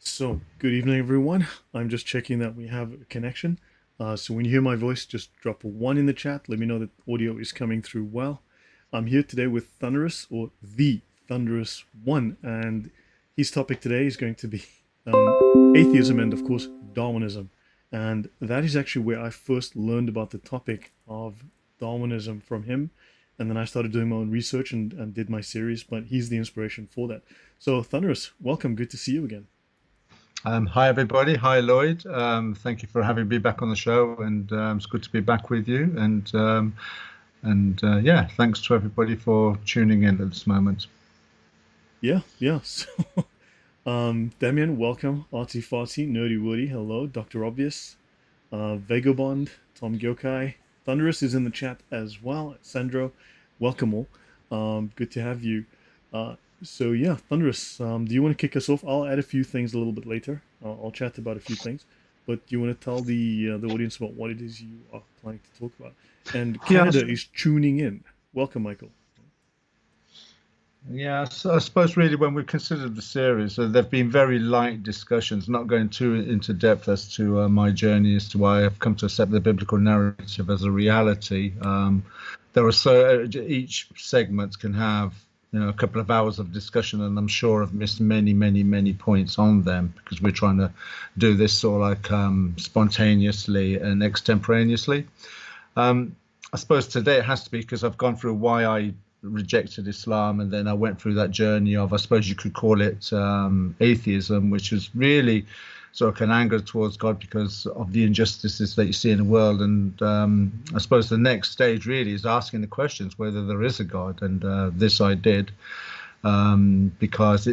So, good evening, everyone. I'm just checking that we have a connection. So, when you hear my voice, just drop a one in the chat. Let me know that audio is coming through well. I'm here today with Thunderous, or the Thunderous One, and his topic today is going to be atheism and, of course, Darwinism. And that is actually where I first learned about the topic of Darwinism from him. And then I started doing my own research and did my series, but he's the inspiration for that. So, Thunderous, welcome. Good to see you again. Hi, everybody. Hi, Lloyd. Thank you for having me back on the show, and it's good to be back with you. Yeah, thanks to everybody for tuning in at this moment. Yeah. So, Damien, welcome. Artie Farty, Nerdy Woody, hello. Dr. Obvious, Vagabond, Tom Gyokai. Thunderous is in the chat as well. Sandro, welcome all. Good to have you. So yeah, Thunderous, do you want to kick us off? I'll add a few things a little bit later. I'll chat about a few things, but do you want to tell the audience about what it is you are planning to talk about? And Canada is tuning in. Welcome, Michael. Yeah, so I suppose really when we considered the series, there've been very light discussions, not going too into depth as to my journey as to why I've come to accept the biblical narrative as a reality. There are each segment can have a couple of hours of discussion, and I'm sure I've missed many points on them because we're trying to do this sort of like spontaneously and extemporaneously. I suppose today it has to be because I've gone through why I rejected Islam, and then I went through that journey of, I suppose you could call it atheism, which was really sort of an anger towards God because of the injustices that you see in the world. And I suppose the next stage really is asking the questions whether there is a God, and this I did because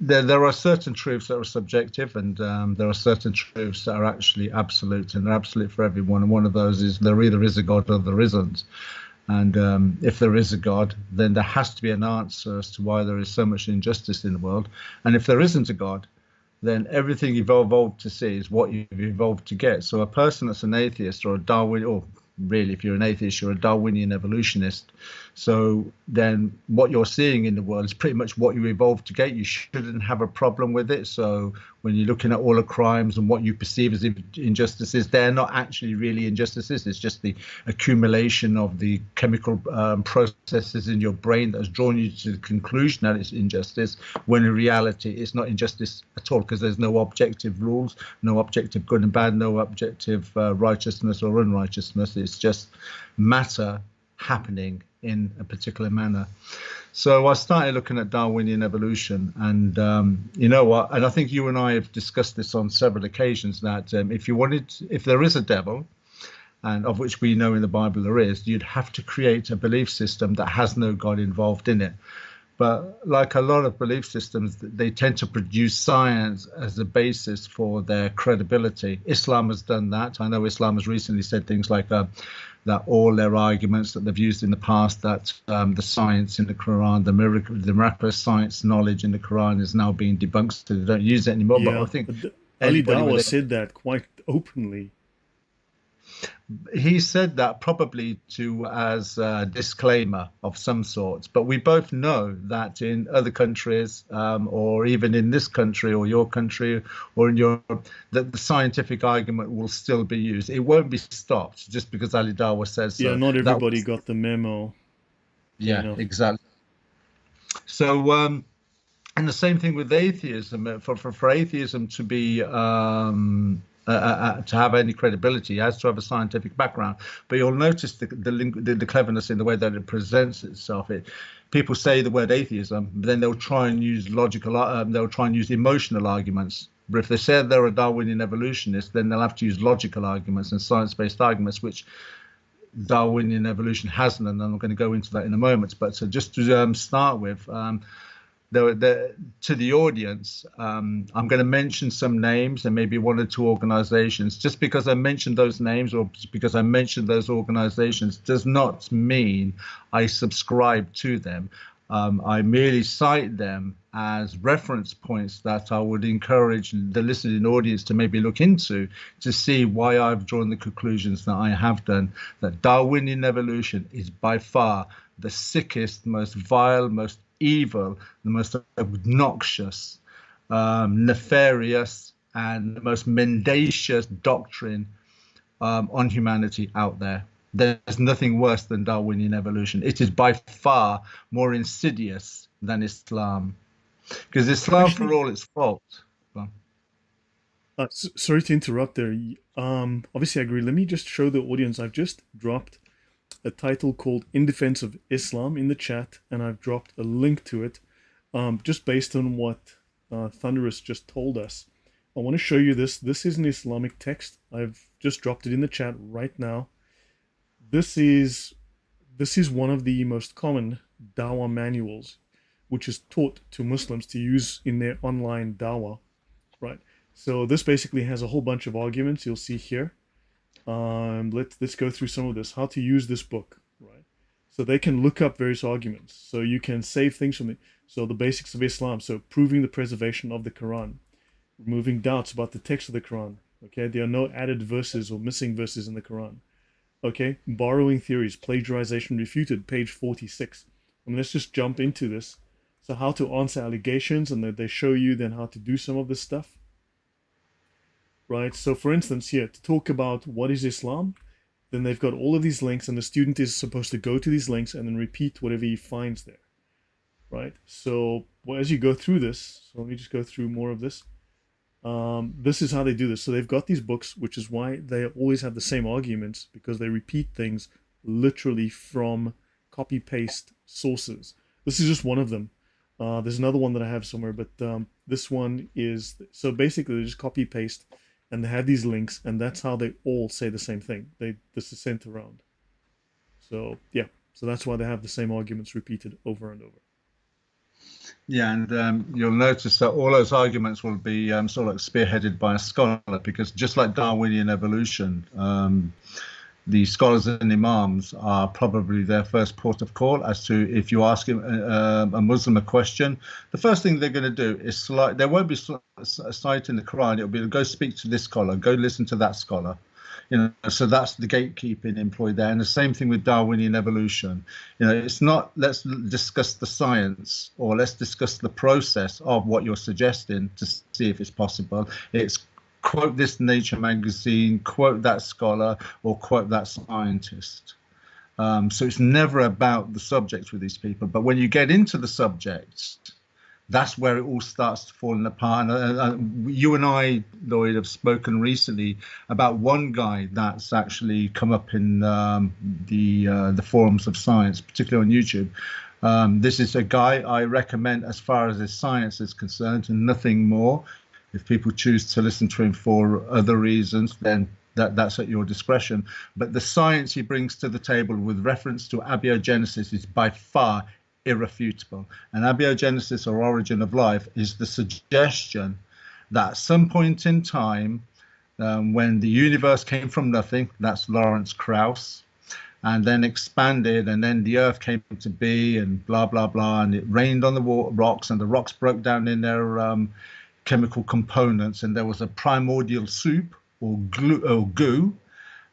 there are certain truths that are subjective, and there are certain truths that are actually absolute, and they're absolute for everyone. And one of those is there either is a God or there isn't. And if there is a God, then there has to be an answer as to why there is so much injustice in the world. And if there isn't a God, then everything you've evolved to see is what you've evolved to get. So a person that's an atheist or a Darwin, or really if you're an atheist, you're a Darwinian evolutionist. So then what you're seeing in the world is pretty much what you evolved to get. You shouldn't have a problem with it. So when you're looking at all the crimes and what you perceive as injustices, they're not actually really injustices. It's just the accumulation of the chemical processes in your brain that has drawn you to the conclusion that it's injustice, when in reality it's not injustice at all, because there's no objective rules, no objective good and bad, no objective righteousness or unrighteousness. It's just matter happening in a particular manner. So I started looking at Darwinian evolution, and you know what? And I think you and I have discussed this on several occasions, that if there is a devil, and of which we know in the Bible there is, you'd have to create a belief system that has no God involved in it. But like a lot of belief systems, they tend to produce science as a basis for their credibility. Islam has done that. I know Islam has recently said things like that all their arguments that they've used in the past, that the science in the Quran, the miraculous science knowledge in the Quran is now being debunked, so they don't use it anymore. Yeah, But I think Ali Dawah said that quite openly. He said that probably as a disclaimer of some sorts, but we both know that in other countries, or even in this country or your country or in Europe, that the scientific argument will still be used. It won't be stopped just because Ali Dawah says so. Yeah, not everybody got the memo. Yeah, exactly. So, and the same thing with atheism. For atheism to be to have any credibility, it has to have a scientific background. But you'll notice the cleverness in the way that it presents itself. People say the word atheism, but then they'll try and use they'll try and use emotional arguments. But if they say they're a Darwinian evolutionist, then they'll have to use logical arguments and science-based arguments, which Darwinian evolution hasn't, and I'm going to go into that in a moment. But so just to start with, to the audience, I'm going to mention some names and maybe one or two organizations. Just because I mentioned those names or because I mentioned those organizations does not mean I subscribe to them. I merely cite them as reference points that I would encourage the listening audience to maybe look into to see why I've drawn the conclusions that I have done, that Darwinian evolution is by far the sickest, most vile, most evil, the most obnoxious nefarious, and the most mendacious doctrine on humanity out there. There's nothing worse than Darwinian evolution. It is by far more insidious than Islam, because Islam, for Actually, all its faults, well, sorry to interrupt there. Obviously, I agree. Let me just show the audience. I've just dropped a title called "In Defense of Islam" in the chat, and I've dropped a link to it, just based on what Thunderous just told us. I want to show you this. This is an Islamic text. I've just dropped it in the chat right now. This is one of the most common dawah manuals, which is taught to Muslims to use in their online dawah, right? So this basically has a whole bunch of arguments you'll see here. Let's go through some of this. How to use this book, right? So they can look up various arguments. So you can save things from it. So the basics of Islam. So proving the preservation of the Quran, removing doubts about the text of the Quran. Okay, there are no added verses or missing verses in the Quran. Okay, borrowing theories, plagiarization refuted, page 46. Let's just jump into this. So how to answer allegations, and they show you then how to do some of this stuff. Right, so for instance here, to talk about what is Islam, then they've got all of these links, and the student is supposed to go to these links and then repeat whatever he finds there. Right, so as you go through this, so let me just go through more of this. This is how they do this. So they've got these books, which is why they always have the same arguments, because they repeat things literally from copy-paste sources. This is just one of them. There's another one that I have somewhere, but this one is, so basically they just copy-paste, and they have these links, and that's how they all say the same thing. This is sent around. So yeah, so that's why they have the same arguments repeated over and over. yeah, and you'll notice that all those arguments will be sort of like spearheaded by a scholar, because just like Darwinian evolution, the scholars and imams are probably their first port of call as to, if you ask a Muslim a question, the first thing they're going to do is there won't be citing the Quran. It'll be, go speak to this scholar, go listen to that scholar. So that's the gatekeeping employed there. And the same thing with Darwinian evolution. It's not let's discuss the science or let's discuss the process of what you're suggesting to see if it's possible. It's quote this Nature magazine, quote that scholar, or quote that scientist. So it's never about the subjects with these people. But when you get into the subjects, that's where it all starts to fall apart. And you and I, Lloyd, have spoken recently about one guy that's actually come up in the forums of science, particularly on YouTube. This is a guy I recommend as far as his science is concerned, and nothing more. If people choose to listen to him for other reasons, then that's at your discretion. But the science he brings to the table with reference to abiogenesis is by far irrefutable. And abiogenesis, or origin of life, is the suggestion that at some point in time, when the universe came from nothing, that's Lawrence Krauss, and then expanded, and then the earth came to be, and blah, blah, blah, and it rained on the rocks, and the rocks broke down in their chemical components, and there was a primordial soup or goo,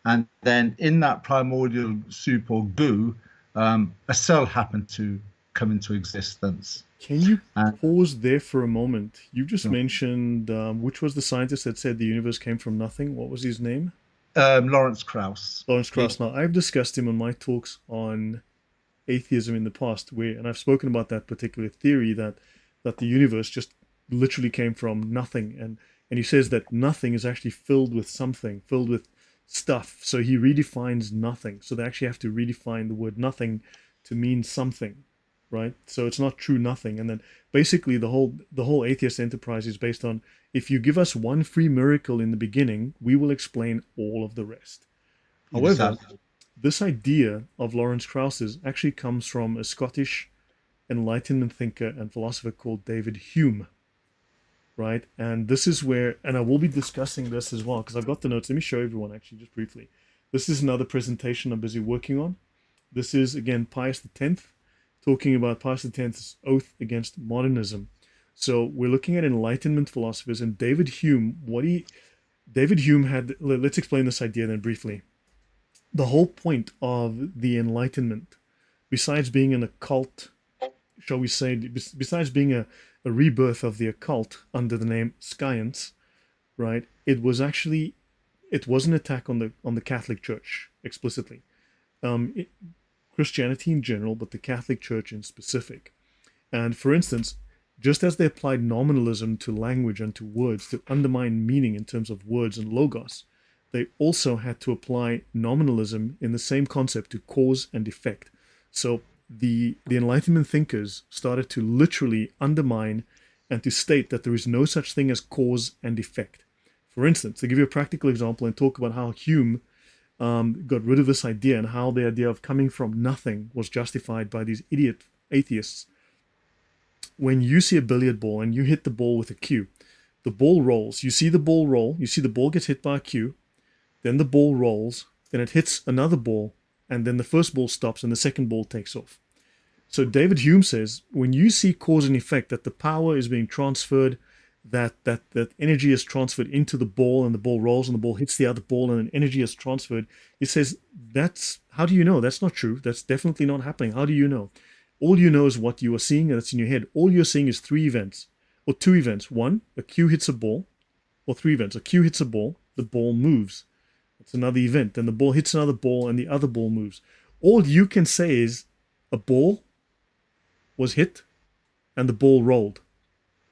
and then in that primordial soup or goo, a cell happened to come into existence. Can you pause there for a moment? You just mentioned, which was the scientist that said the universe came from nothing? What was his name? Lawrence Krauss. Lawrence Krauss. Now, I've discussed him on my talks on atheism in the past, and I've spoken about that particular theory that the universe just literally came from nothing, and he says that nothing is actually filled with something, filled with stuff. So he redefines nothing. So they actually have to redefine the word nothing to mean something, right? So it's not true nothing. And then basically the whole atheist enterprise is based on, if you give us one free miracle in the beginning, we will explain all of the rest. However, Exactly. this idea of Lawrence Krauss's actually comes from a Scottish Enlightenment thinker and philosopher called David Hume. Right, and this is where, and I will be discussing this as well, because I've got the notes. Let me show everyone actually just briefly. This is another presentation I'm busy working on. This is again Pius X, talking about Pius X's oath against modernism. So we're looking at Enlightenment philosophers, and David Hume. David Hume had. Let's explain this idea then briefly. The whole point of the Enlightenment, besides being an occult, shall we say, besides being a rebirth of the occult under the name science, right? It was an attack on the Catholic Church explicitly, Christianity in general, but the Catholic Church in specific. And for instance, just as they applied nominalism to language and to words to undermine meaning in terms of words and logos, they also had to apply nominalism in the same concept to cause and effect. So the Enlightenment thinkers started to literally undermine and to state that there is no such thing as cause and effect. For instance, to give you a practical example and talk about how Hume got rid of this idea and how the idea of coming from nothing was justified by these idiot atheists. When you see a billiard ball and you hit the ball with a cue, the ball rolls. You see the ball roll. You see the ball gets hit by a cue. Then the ball rolls. Then it hits another ball. And then the first ball stops and the second ball takes off. So David Hume says, when you see cause and effect, that the power is being transferred, that energy is transferred into the ball and the ball rolls and the ball hits the other ball and then energy is transferred, he says, how do you know? That's not true. That's definitely not happening. How do you know? All you know is what you are seeing, and it's in your head. All you're seeing is 3 events, or 2 events. 1, a cue hits a ball, or 3 events. A cue hits a ball, the ball moves. That's another event. Then the ball hits another ball, and the other ball moves. All you can say is a ball was hit, and the ball rolled.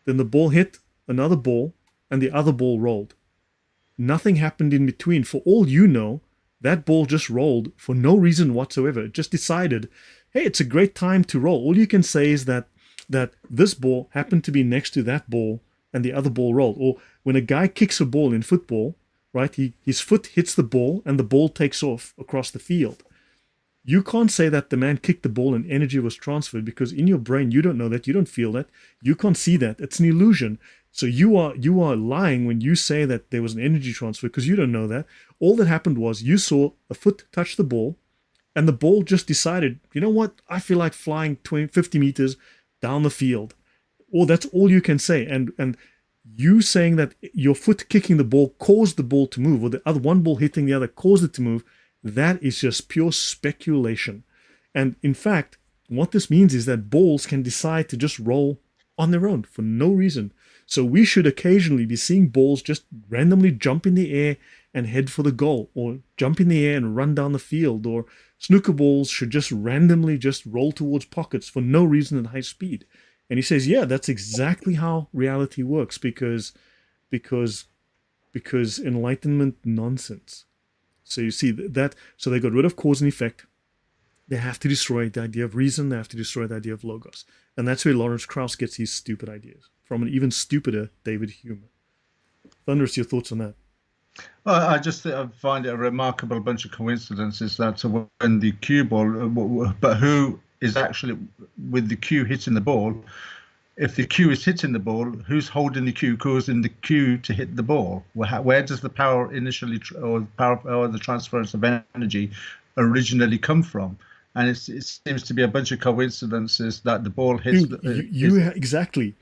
Then the ball hit another ball, and the other ball rolled. Nothing happened in between. For all you know, that ball just rolled for no reason whatsoever. It just decided, hey, it's a great time to roll. All you can say is that this ball happened to be next to that ball and the other ball rolled. Or when a guy kicks a ball in football, right, his foot hits the ball and the ball takes off across the field. You can't say that the man kicked the ball and energy was transferred, because in your brain you don't know that, you don't feel that, you can't see that. It's an illusion. So you are lying when you say that there was an energy transfer, because you don't know that. All that happened was you saw a foot touch the ball, and the ball just decided, you know what, I feel like flying 50 meters down the field. Or that's all you can say. And you saying that your foot kicking the ball caused the ball to move, or the other one ball hitting the other caused it to move, that is just pure speculation. And in fact, what this means is that balls can decide to just roll on their own for no reason. So we should occasionally be seeing balls just randomly jump in the air and head for the goal, or jump in the air and run down the field, or snooker balls should just randomly just roll towards pockets for no reason at high speed. And he says, yeah, that's exactly how reality works, because Enlightenment nonsense. So you see that, so they got rid of cause and effect. They have to destroy the idea of reason. They have to destroy the idea of logos. And that's where Lawrence Krauss gets his stupid ideas, from an even stupider David Hume. Thunderous, your thoughts on that? Well, I find it a remarkable bunch of coincidences that when the cue ball, but who is actually with the cue hitting the ball? If the cue is hitting the ball, who's holding the cue, causing the cue to hit the ball? Where does the power initially, or the transference of energy originally come from? And it seems to be a bunch of coincidences that the ball hits. Exactly.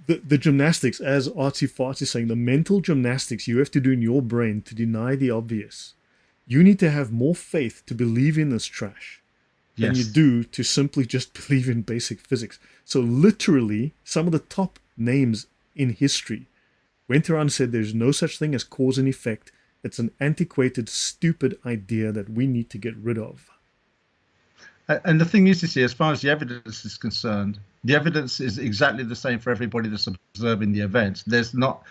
The gymnastics, as Artsy Farts is saying, the mental gymnastics you have to do in your brain to deny the obvious. You need to have more faith to believe in this trash than you do to simply just believe in basic physics. So literally, some of the top names in history went around and said there's no such thing as cause and effect. It's an antiquated, stupid idea that we need to get rid of. And the thing is, you see, as far as the evidence is concerned, the evidence is exactly the same for everybody that's observing the event. There's not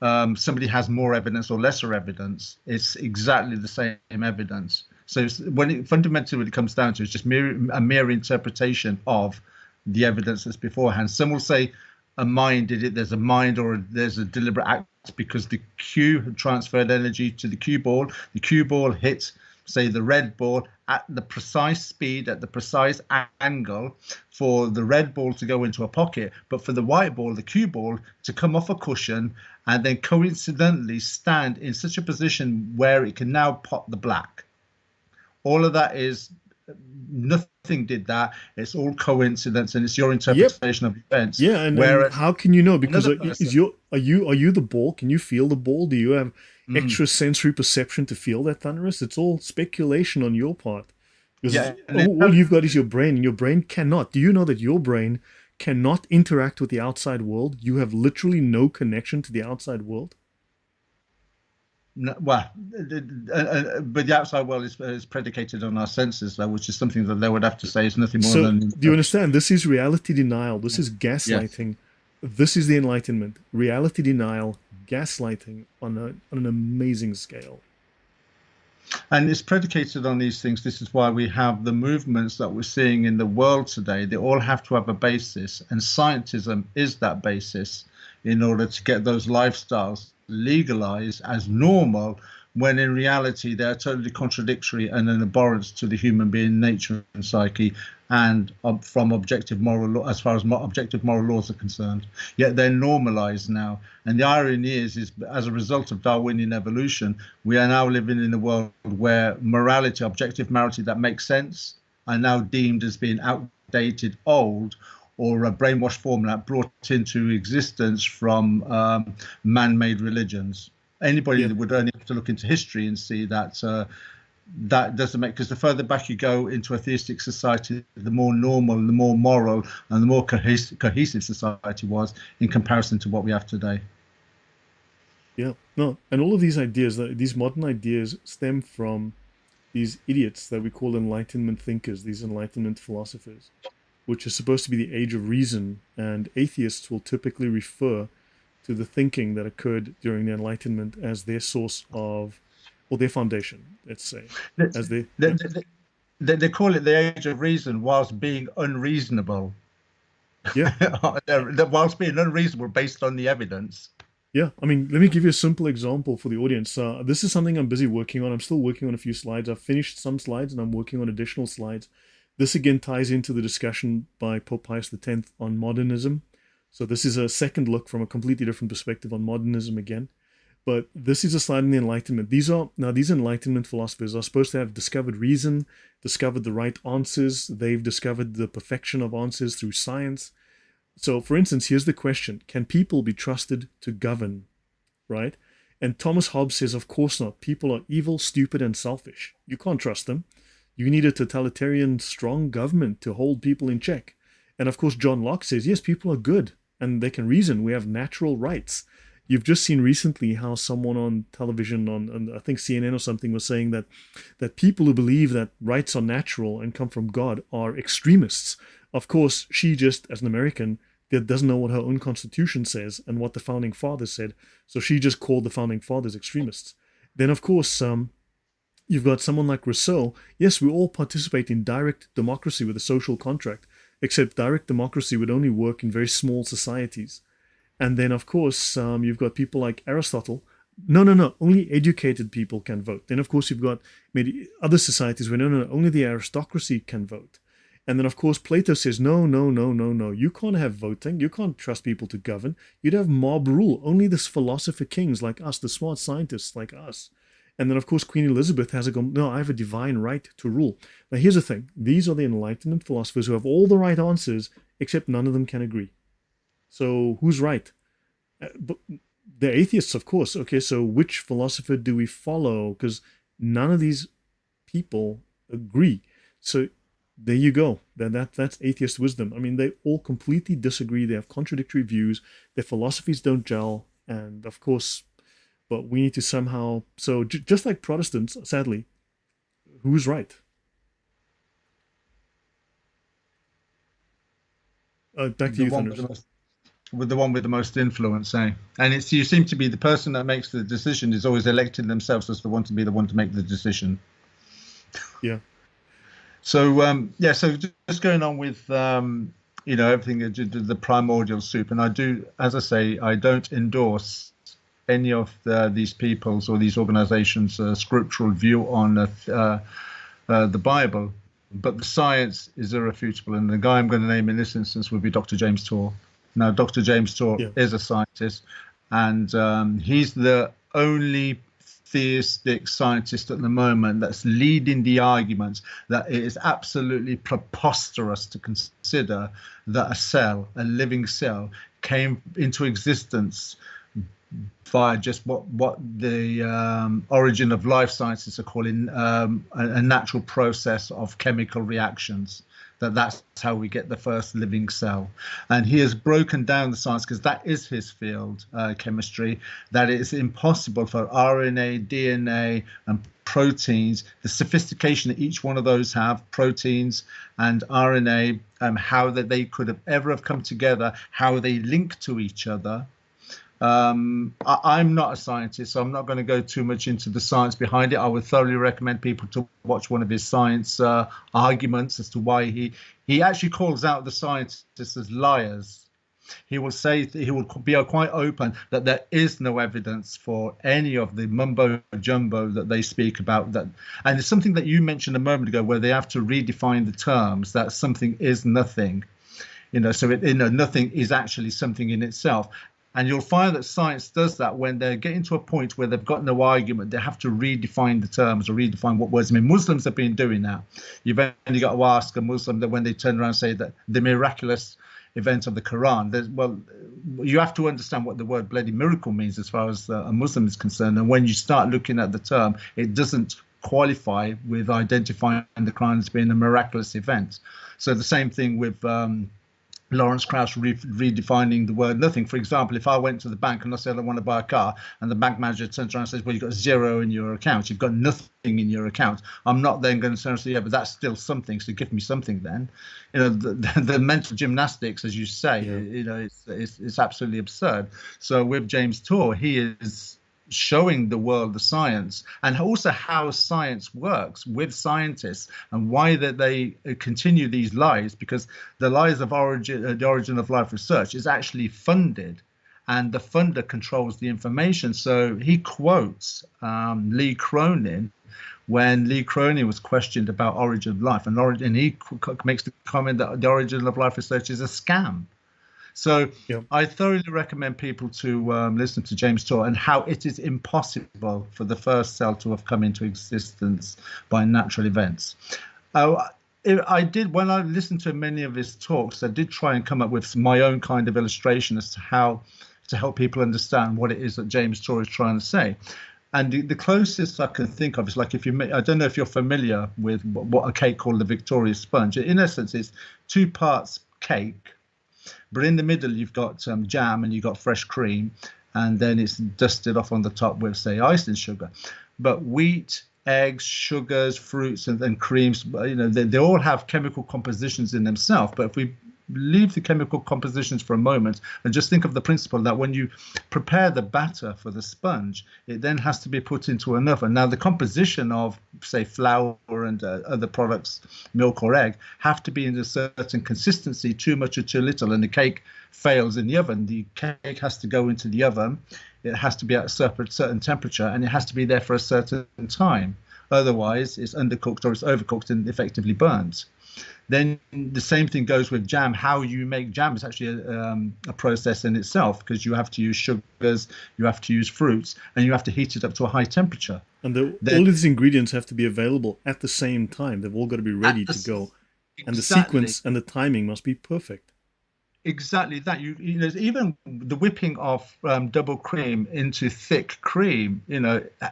somebody has more evidence or lesser evidence. It's exactly the same evidence. So fundamentally, what it comes down to is just a mere interpretation of the evidence that's beforehand. Some will say a mind did it. There's a mind, or there's a deliberate act because the cue had transferred energy to the cue ball. The cue ball hit, say, the red ball at the precise speed, at the precise angle for the red ball to go into a pocket, but for the white ball, the cue ball, to come off a cushion and then coincidentally stand in such a position where it can now pop the black. All of that is, nothing did that. It's all coincidence, and it's your interpretation of events. Yeah, and how can you know? Because are you the ball? Can you feel the ball? Do you have extra sensory perception to feel that, Thunderous? It's all speculation on your part. Because all you've got is your brain, and your brain cannot. Do you know that your brain cannot interact with the outside world. You have literally no connection to the outside world. No, well, but the outside world is predicated on our senses, though, which is something that they would have to say is nothing more So, than. do you understand? This is reality denial. This is Yes. gaslighting. This is the Enlightenment. Reality denial, gaslighting on an amazing scale. And it's predicated on these things. This is why we have the movements that we're seeing in the world today. They all have to have a basis, and scientism is that basis in order to get those lifestyles legalized as normal, when in reality they are totally contradictory and an abhorrence to the human being nature and psyche, and from objective moral law, as far as objective moral laws are concerned. Yet they're normalized now. And the irony is as a result of Darwinian evolution, we are now living in a world where morality, objective morality that makes sense, are now deemed as being outdated, old, or a brainwashed formula brought into existence from man-made religions. Anybody would only have to look into history and see that that doesn't make, because the further back you go into a theistic society, the more normal, the more moral, and the more cohesive society was in comparison to what we have today. Yeah, no, and all of these ideas, these modern ideas, stem from these idiots that we call Enlightenment thinkers, these Enlightenment philosophers, which is supposed to be the age of reason, and atheists will typically refer to the thinking that occurred during the Enlightenment as their source of, or their foundation, let's say. As they call it the age of reason whilst being unreasonable. Yeah. Whilst being unreasonable based on the evidence. Yeah, I mean, let me give you a simple example for the audience. This is something I'm busy working on. I'm still working on a few slides. I've finished some slides and I'm working on additional slides. This again ties into the discussion by Pope Pius X on modernism. So this is a second look from a completely different perspective on modernism again. But this is a slide in the Enlightenment. These Enlightenment philosophers are supposed to have discovered reason, discovered the right answers. They've discovered the perfection of answers through science. So, for instance, here's the question. Can people be trusted to govern? Right? And Thomas Hobbes says, of course not. People are evil, stupid, and selfish. You can't trust them. You need a totalitarian, strong government to hold people in check. And of course, John Locke says, yes, people are good and they can reason. We have natural rights. You've just seen recently how someone on television, on I think CNN or something, was saying that people who believe that rights are natural and come from God are extremists. Of course, she just, as an American, doesn't know what her own constitution says and what the founding fathers said. So she just called the founding fathers extremists. Then, of course, you've got someone like Rousseau. Yes, we all participate in direct democracy with a social contract, except direct democracy would only work in very small societies. And then, of course, you've got people like Aristotle. No, only educated people can vote. Then, of course, you've got maybe other societies where no, only the aristocracy can vote. And then, of course, Plato says, no. You can't have voting. You can't trust people to govern. You'd have mob rule. Only the philosopher kings like us, the smart scientists like us. And then, of course, Queen Elizabeth has no, I have a divine right to rule. Now, here's the thing. These are the Enlightenment philosophers who have all the right answers, except none of them can agree. So who's right? But they're atheists, of course. Okay, so which philosopher do we follow? Because none of these people agree. So there you go. That's atheist wisdom. I mean, they all completely disagree. They have contradictory views. Their philosophies don't gel. And of course, but we need to somehow... So just like Protestants, sadly, who's right? Back to you, Thunderous. With the one with the most influence, eh? And it's, you seem to be the person that makes the decision is always elected themselves as the one to be the one to make the decision. Yeah. So so just going on with everything, the primordial soup, and I do, as I say, I don't endorse any of these people's or these organizations' scriptural view on the Bible, but the science is irrefutable, and the guy I'm going to name in this instance would be Dr. James Tour. Now, Dr. James Tour is a scientist, and he's the only theistic scientist at the moment that's leading the argument that it is absolutely preposterous to consider that a living cell, came into existence via just what the origin of life sciences are calling a natural process of chemical reactions. that's how we get the first living cell. And he has broken down the science, because that is his field, chemistry, that it is impossible for RNA, DNA, and proteins, the sophistication that each one of those have, proteins and RNA, how that they could have ever have come together, how they link to each other. I'm not a scientist, so I'm not going to go too much into the science behind it. I would thoroughly recommend people to watch one of his science arguments as to why he actually calls out the scientists as liars. He will say, he will be quite open that there is no evidence for any of the mumbo jumbo that they speak about. That, and it's something that you mentioned a moment ago, where they have to redefine the terms, that something is nothing. So nothing is actually something in itself. And you'll find that science does that when they're getting to a point where they've got no argument. They have to redefine the terms or redefine what words mean. Muslims have been doing that. You've only got to ask a Muslim that when they turn around and say that the miraculous event of the Quran, well, you have to understand what the word bloody miracle means as far as a Muslim is concerned. And when you start looking at the term, it doesn't qualify with identifying the Quran as being a miraculous event. So the same thing with Lawrence Krauss redefining the word nothing. For example, if I went to the bank and I said I want to buy a car, and the bank manager turns around and says, well, you've got zero in your account, you've got nothing in your account, I'm not then going to turn and say, yeah, but that's still something, so give me something then. The mental gymnastics, as you say, it's absolutely absurd. So with James Tour, he is showing the world the science, and also how science works with scientists, and why that they continue these lies, because the lies of the origin of life research is actually funded, and the funder controls the information. So he quotes Lee Cronin when Lee Cronin was questioned about origin of life, and he makes the comment that the origin of life research is a scam. So I thoroughly recommend people to listen to James Tour, and how it is impossible for the first cell to have come into existence by natural events. I did, when I listened to many of his talks, I did try and come up with my own kind of illustration as to how to help people understand what it is that James Tour is trying to say. And the closest I can think of is like, I don't know if you're familiar with what a cake called the Victoria sponge. In essence, it's 2 parts cake, but in the middle you've got jam and you've got fresh cream, and then it's dusted off on the top with, say, icing sugar. But wheat, eggs, sugars, fruits, and creams, they all have chemical compositions in themselves. But if we leave the chemical compositions for a moment and just think of the principle that when you prepare the batter for the sponge, it then has to be put into an oven. Now, the composition of, say, flour and other products, milk or egg, have to be in a certain consistency, too much or too little, and the cake fails in the oven. The cake has to go into the oven. It has to be at a certain temperature, and it has to be there for a certain time. Otherwise, it's undercooked or it's overcooked and effectively burns. Then the same thing goes with jam. How you make jam is actually a process in itself, because you have to use sugars, you have to use fruits, and you have to heat it up to a high temperature. And all these ingredients have to be available at the same time. They've all got to be ready to go. Exactly. And the sequence and the timing must be perfect. Exactly that. Even the whipping of double cream into thick cream,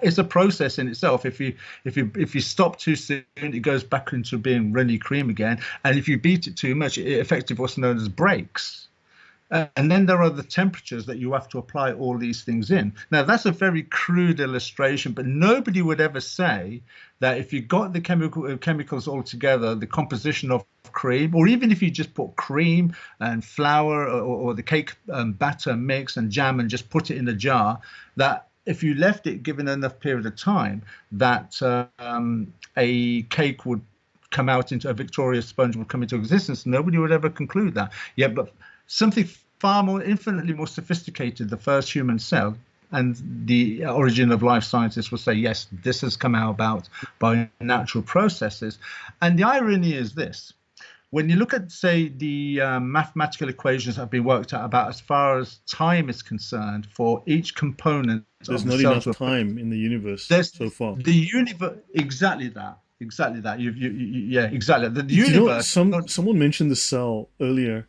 it's a process in itself. If you stop too soon, it goes back into being runny cream again. And if you beat it too much, it effectively what's known as breaks. And then there are the temperatures that you have to apply all these things in. Now, that's a very crude illustration, but nobody would ever say that if you got the chemicals all together, the composition of cream, or even if you just put cream and flour or the cake batter mix and jam and just put it in a jar, that if you left it given enough period of time, that a cake would come out into a Victoria sponge, would come into existence. Nobody would ever conclude that. Yeah, but something far more, infinitely more sophisticated, the first human cell, and the origin of life scientists will say, yes, this has come out about by natural processes. And the irony is this: when you look at, say, the mathematical equations that have been worked out about as far as time is concerned for each component, there's not enough time in the universe so far. The universe, exactly that. Yeah, exactly. The universe. Someone mentioned the cell earlier.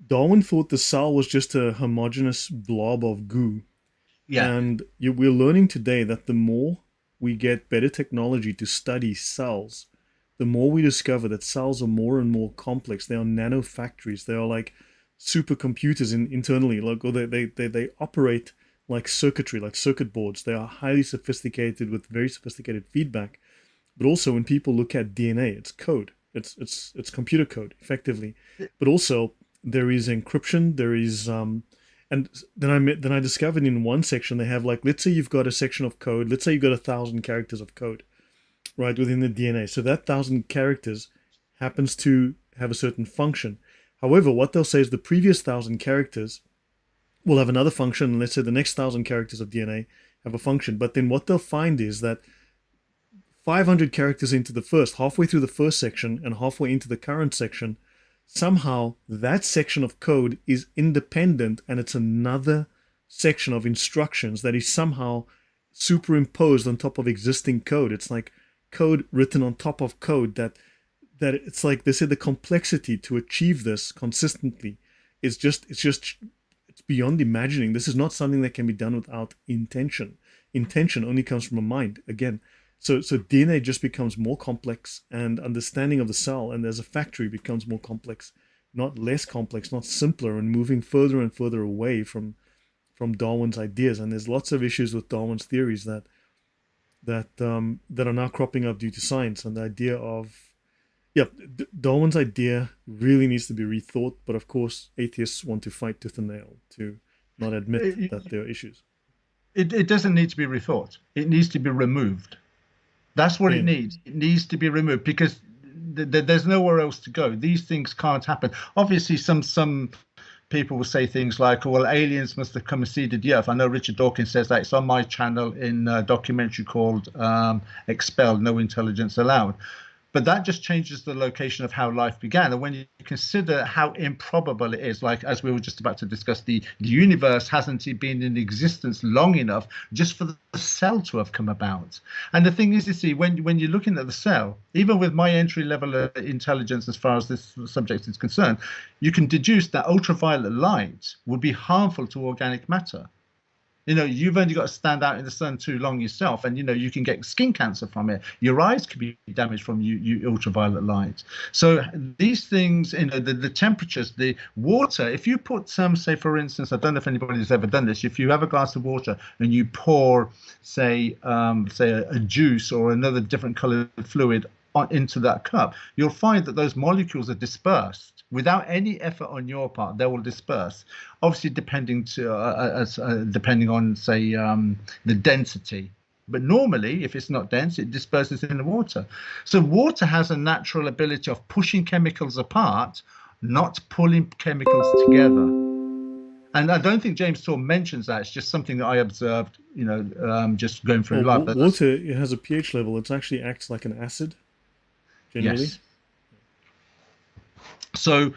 Darwin thought the cell was just a homogeneous blob of goo. Yeah. And we're learning today that the more we get better technology to study cells, the more we discover that cells are more and more complex. They are nano factories. They are like supercomputers internally, like, or they operate like circuitry, like circuit boards. They are highly sophisticated with very sophisticated feedback. But also, when people look at DNA, it's code. It's computer code, effectively. But also, there is encryption. There is and then I discovered in one section they have, like, let's say you've got a section of code. Let's say you've got 1,000 characters of code, right, within the DNA. So that 1,000 characters happens to have a certain function. However, what they'll say is the previous 1,000 characters will have another function, and let's say the next 1,000 characters of DNA have a function. But then what they'll find is that 500 characters into the first, halfway through the first section and halfway into the current section, somehow that section of code is independent, and it's another section of instructions that is somehow superimposed on top of existing code. It's like code written on top of code that it's like they said the complexity to achieve this consistently is it's beyond imagining. This is not something that can be done without intention. Intention only comes from a mind, again. So DNA just becomes more complex, and understanding of the cell and as a factory becomes more complex, not less complex, not simpler, and moving further and further away from Darwin's ideas. And there's lots of issues with Darwin's theories that are now cropping up due to science, and the idea of Darwin's idea really needs to be rethought. But of course, atheists want to fight tooth and nail to not admit that there are issues. It doesn't need to be rethought. It needs to be removed. That's what it needs. It needs to be removed, because there's nowhere else to go. These things can't happen. Obviously, some people will say things like, "Oh, well, aliens must have come and seeded the earth." I know Richard Dawkins says that. It's on my channel in a documentary called Expelled, No Intelligence Allowed. But that just changes the location of how life began. And when you consider how improbable it is, like as we were just about to discuss, the universe hasn't been in existence long enough just for the cell to have come about. And the thing is, you see, when you're looking at the cell, even with my entry level of intelligence as far as this subject is concerned, you can deduce that ultraviolet light would be harmful to organic matter. You know, you've only got to stand out in the sun too long yourself, and, you know, you can get skin cancer from it. Your eyes could be damaged from you ultraviolet light. So these things, you know, the temperatures, the water, if you put some, say, for instance, I don't know if anybody's ever done this, if you have a glass of water and you pour, say a juice or another different colored fluid into that cup, you'll find that those molecules are dispersed. Without any effort on your part, they will disperse. Obviously, depending on, say, the density. But normally, if it's not dense, it disperses in the water. So water has a natural ability of pushing chemicals apart, not pulling chemicals together. And I don't think James Tour mentions that. It's just something that I observed, you know, just going through life. Water, it has a pH level. It actually acts like an acid, generally. Yes. So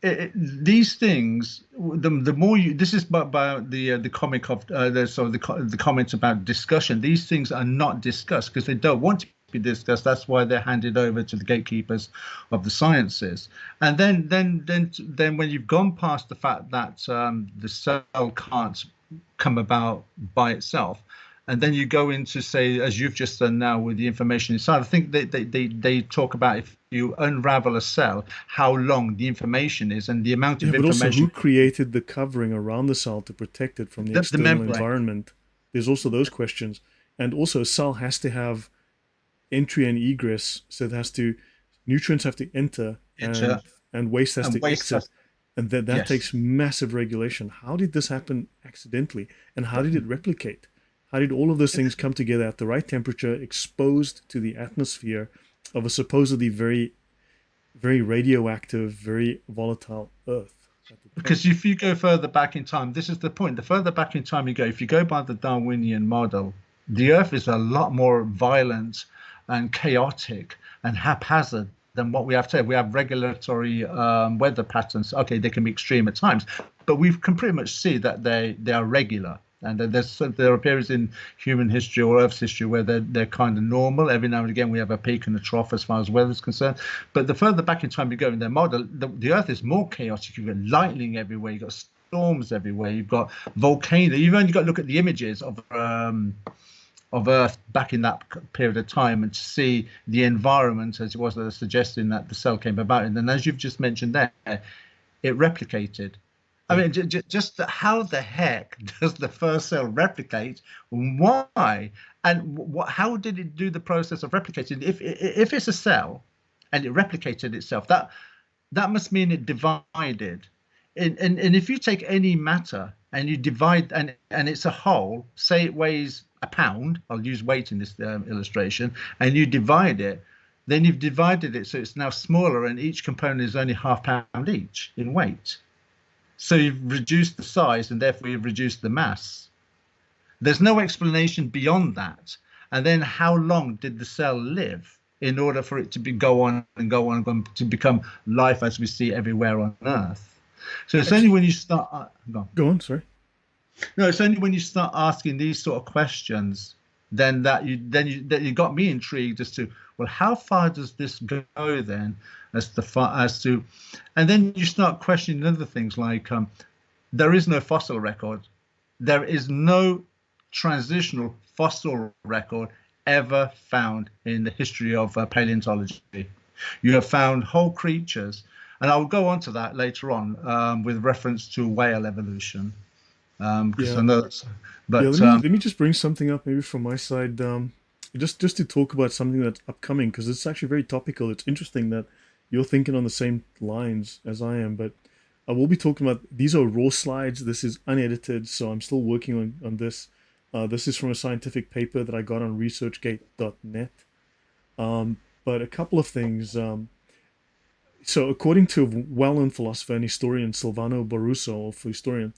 these things, the more you, this is by the comic of the comments about discussion. These things are not discussed because they don't want to be discussed. That's why they're handed over to the gatekeepers of the sciences. And then when you've gone past the fact that the cell can't come about by itself, and then you go into, say, as you've just done now with the information inside, I think they talk about, if you unravel a cell, how long the information is and the amount of information. But also, who created the covering around the cell to protect it from the external environment? There's also those questions. And also, a cell has to have entry and egress, so it has to, nutrients have to enter and waste has to exit. And that takes massive regulation. How did this happen accidentally? And how did it replicate? How did all of those things come together at the right temperature, exposed to the atmosphere of a supposedly very, very radioactive, very volatile Earth? Because if you go further back in time, this is the point. The further back in time you go, if you go by the Darwinian model, the Earth is a lot more violent and chaotic and haphazard than what we have today. We have regulatory weather patterns. Okay, they can be extreme at times, but we can pretty much see that they are regular. And there are periods in human history or Earth's history where they're kind of normal. Every now and again, we have a peak and a trough as far as weather is concerned. But the further back in time you go in their model, the Earth is more chaotic. You've got lightning everywhere. You've got storms everywhere. You've got volcanoes. You've only got to look at the images of of Earth back in that period of time, and to see the environment as it was suggesting that the cell came about. And then, as you've just mentioned there, it replicated. I mean, just how the heck does the first cell replicate? Why? And how did it do the process of replicating? If it's a cell and it replicated itself, that must mean it divided. And if you take any matter and you divide, and it's a whole, say it weighs a pound, I'll use weight in this illustration, and you divide it, then you've divided it so it's now smaller, and each component is only half pound each in weight. So you've reduced the size, and therefore you've reduced the mass. There's no explanation beyond that. And then how long did the cell live in order for it to go on and go on and go on to become life as we see everywhere on Earth? So it's only when you start. Go on, sorry. No, it's only when you start asking these sort of questions then you got me intrigued as to, well, how far does this go then, as to, and then you start questioning other things like there is no fossil record, there is no transitional fossil record ever found in the history of paleontology. You have found whole creatures, and I'll go on to that later on with reference to whale evolution. Because I know that's, but let me just bring something up maybe from my side, just to talk about something that's upcoming, because it's actually very topical. It's interesting that you're thinking on the same lines as I am, but I will be talking about, these are raw slides. This is unedited, so I'm still working on this. This is from a scientific paper that I got on researchgate.net. But a couple of things. So according to a well-known philosopher and historian, Silvano Barroso, a historian,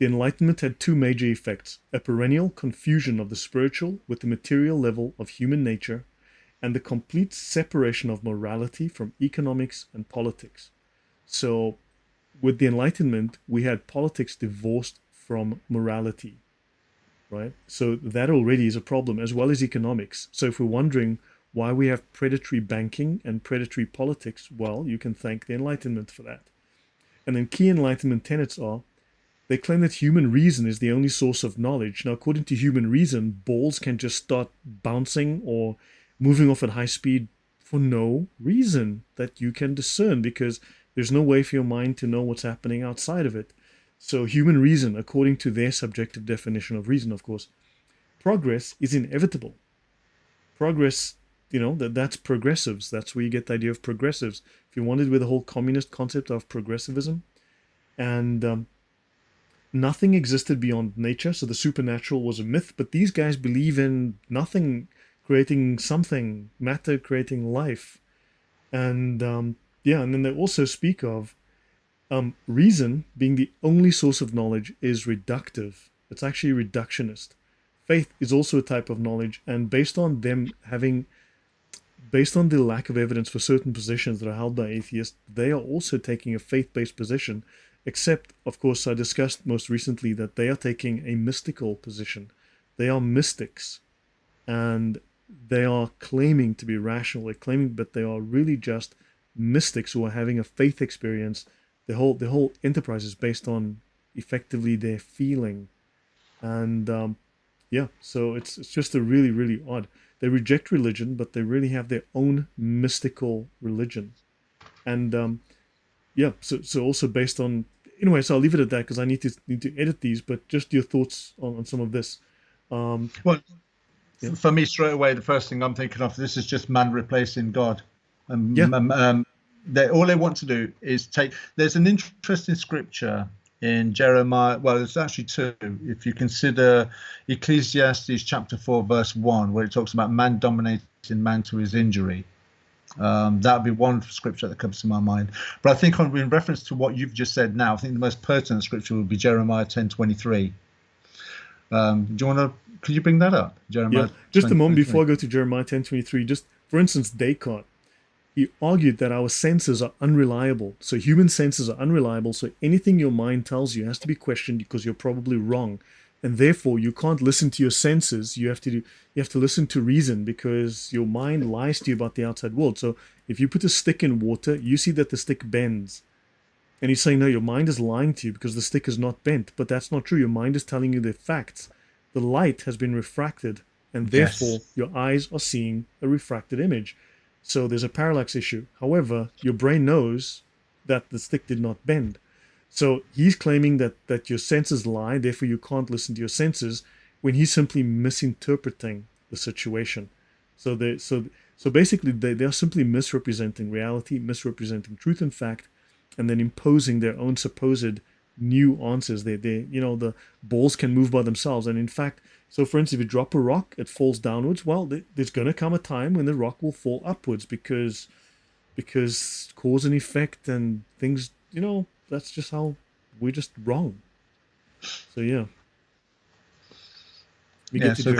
the Enlightenment had two major effects: a perennial confusion of the spiritual with the material level of human nature, and the complete separation of morality from economics and politics. So with the Enlightenment, we had politics divorced from morality, right? So that already is a problem, as well as economics. So if we're wondering why we have predatory banking and predatory politics, well, you can thank the Enlightenment for that. And then key Enlightenment tenets are: they claim that human reason is the only source of knowledge. Now, according to human reason, balls can just start bouncing or moving off at high speed for no reason that you can discern, because there's no way for your mind to know what's happening outside of it. So human reason, according to their subjective definition of reason, of course, progress is inevitable. Progress, that's progressives. That's where you get the idea of progressives. If you wanted, with the whole communist concept of progressivism. And nothing existed beyond nature, so the supernatural was a myth, but these guys believe in nothing creating something, matter creating life. And and then they also speak of reason being the only source of knowledge is reductive. It's actually reductionist. Faith is also a type of knowledge, and based on the lack of evidence for certain positions that are held by atheists, they are also taking a faith-based position. Except, of course, I discussed most recently that they are taking a mystical position. They are mystics, and they are claiming to be rational. They're claiming, but they are really just mystics who are having a faith experience. The whole enterprise is based on effectively their feeling, and so it's just a really, really odd. They reject religion, but they really have their own mystical religion, and so also based on. Anyway, so I'll leave it at that because I need to edit these. But just your thoughts on some of this. Well, for me, straight away, the first thing I'm thinking of, this is just man replacing God. All they want to do is take. There's an interesting scripture in Jeremiah. Well, there's actually two. If you consider Ecclesiastes chapter 4, verse 1, where it talks about man dominating man to his injury. That would be one scripture that comes to my mind. But I think in reference to what you've just said now, I think the most pertinent scripture would be Jeremiah 10:23. Could you bring that up? Jeremiah. Just a moment before I go to Jeremiah 10:23. Just for instance, Descartes, he argued that our senses are unreliable. So human senses are unreliable. So anything your mind tells you has to be questioned because you're probably wrong. And therefore, you can't listen to your senses. You have to listen to reason, because your mind lies to you about the outside world. So if you put a stick in water, you see that the stick bends. And he's saying, no, your mind is lying to you because the stick is not bent. But that's not true. Your mind is telling you the facts. The light has been refracted and therefore Yes. your eyes are seeing a refracted image. So there's a parallax issue. However, your brain knows that the stick did not bend. So he's claiming that your senses lie, therefore you can't listen to your senses, when he's simply misinterpreting the situation. So so basically they are simply misrepresenting reality, misrepresenting truth and fact, and then imposing their own supposed new answers. They the balls can move by themselves, and in fact, so for instance, if you drop a rock, it falls downwards. Well, there's going to come a time when the rock will fall upwards because cause and effect and things. That's just how we're just wrong. So yeah, we Yeah. get to So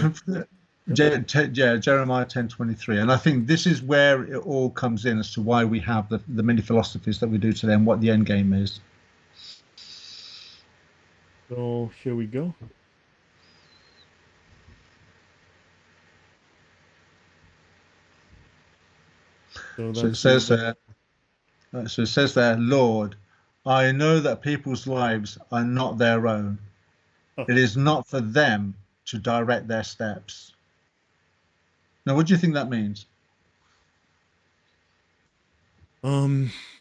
Jerry. Yep. Yeah, Jeremiah 10:23, and I think this is where it all comes in as to why we have the many philosophies that we do today and what the end game is. So here we go. So So it that's the says there, Lord, I know that people's lives are not their own. oh, It is not for them to direct their steps. Now, what do you think that means?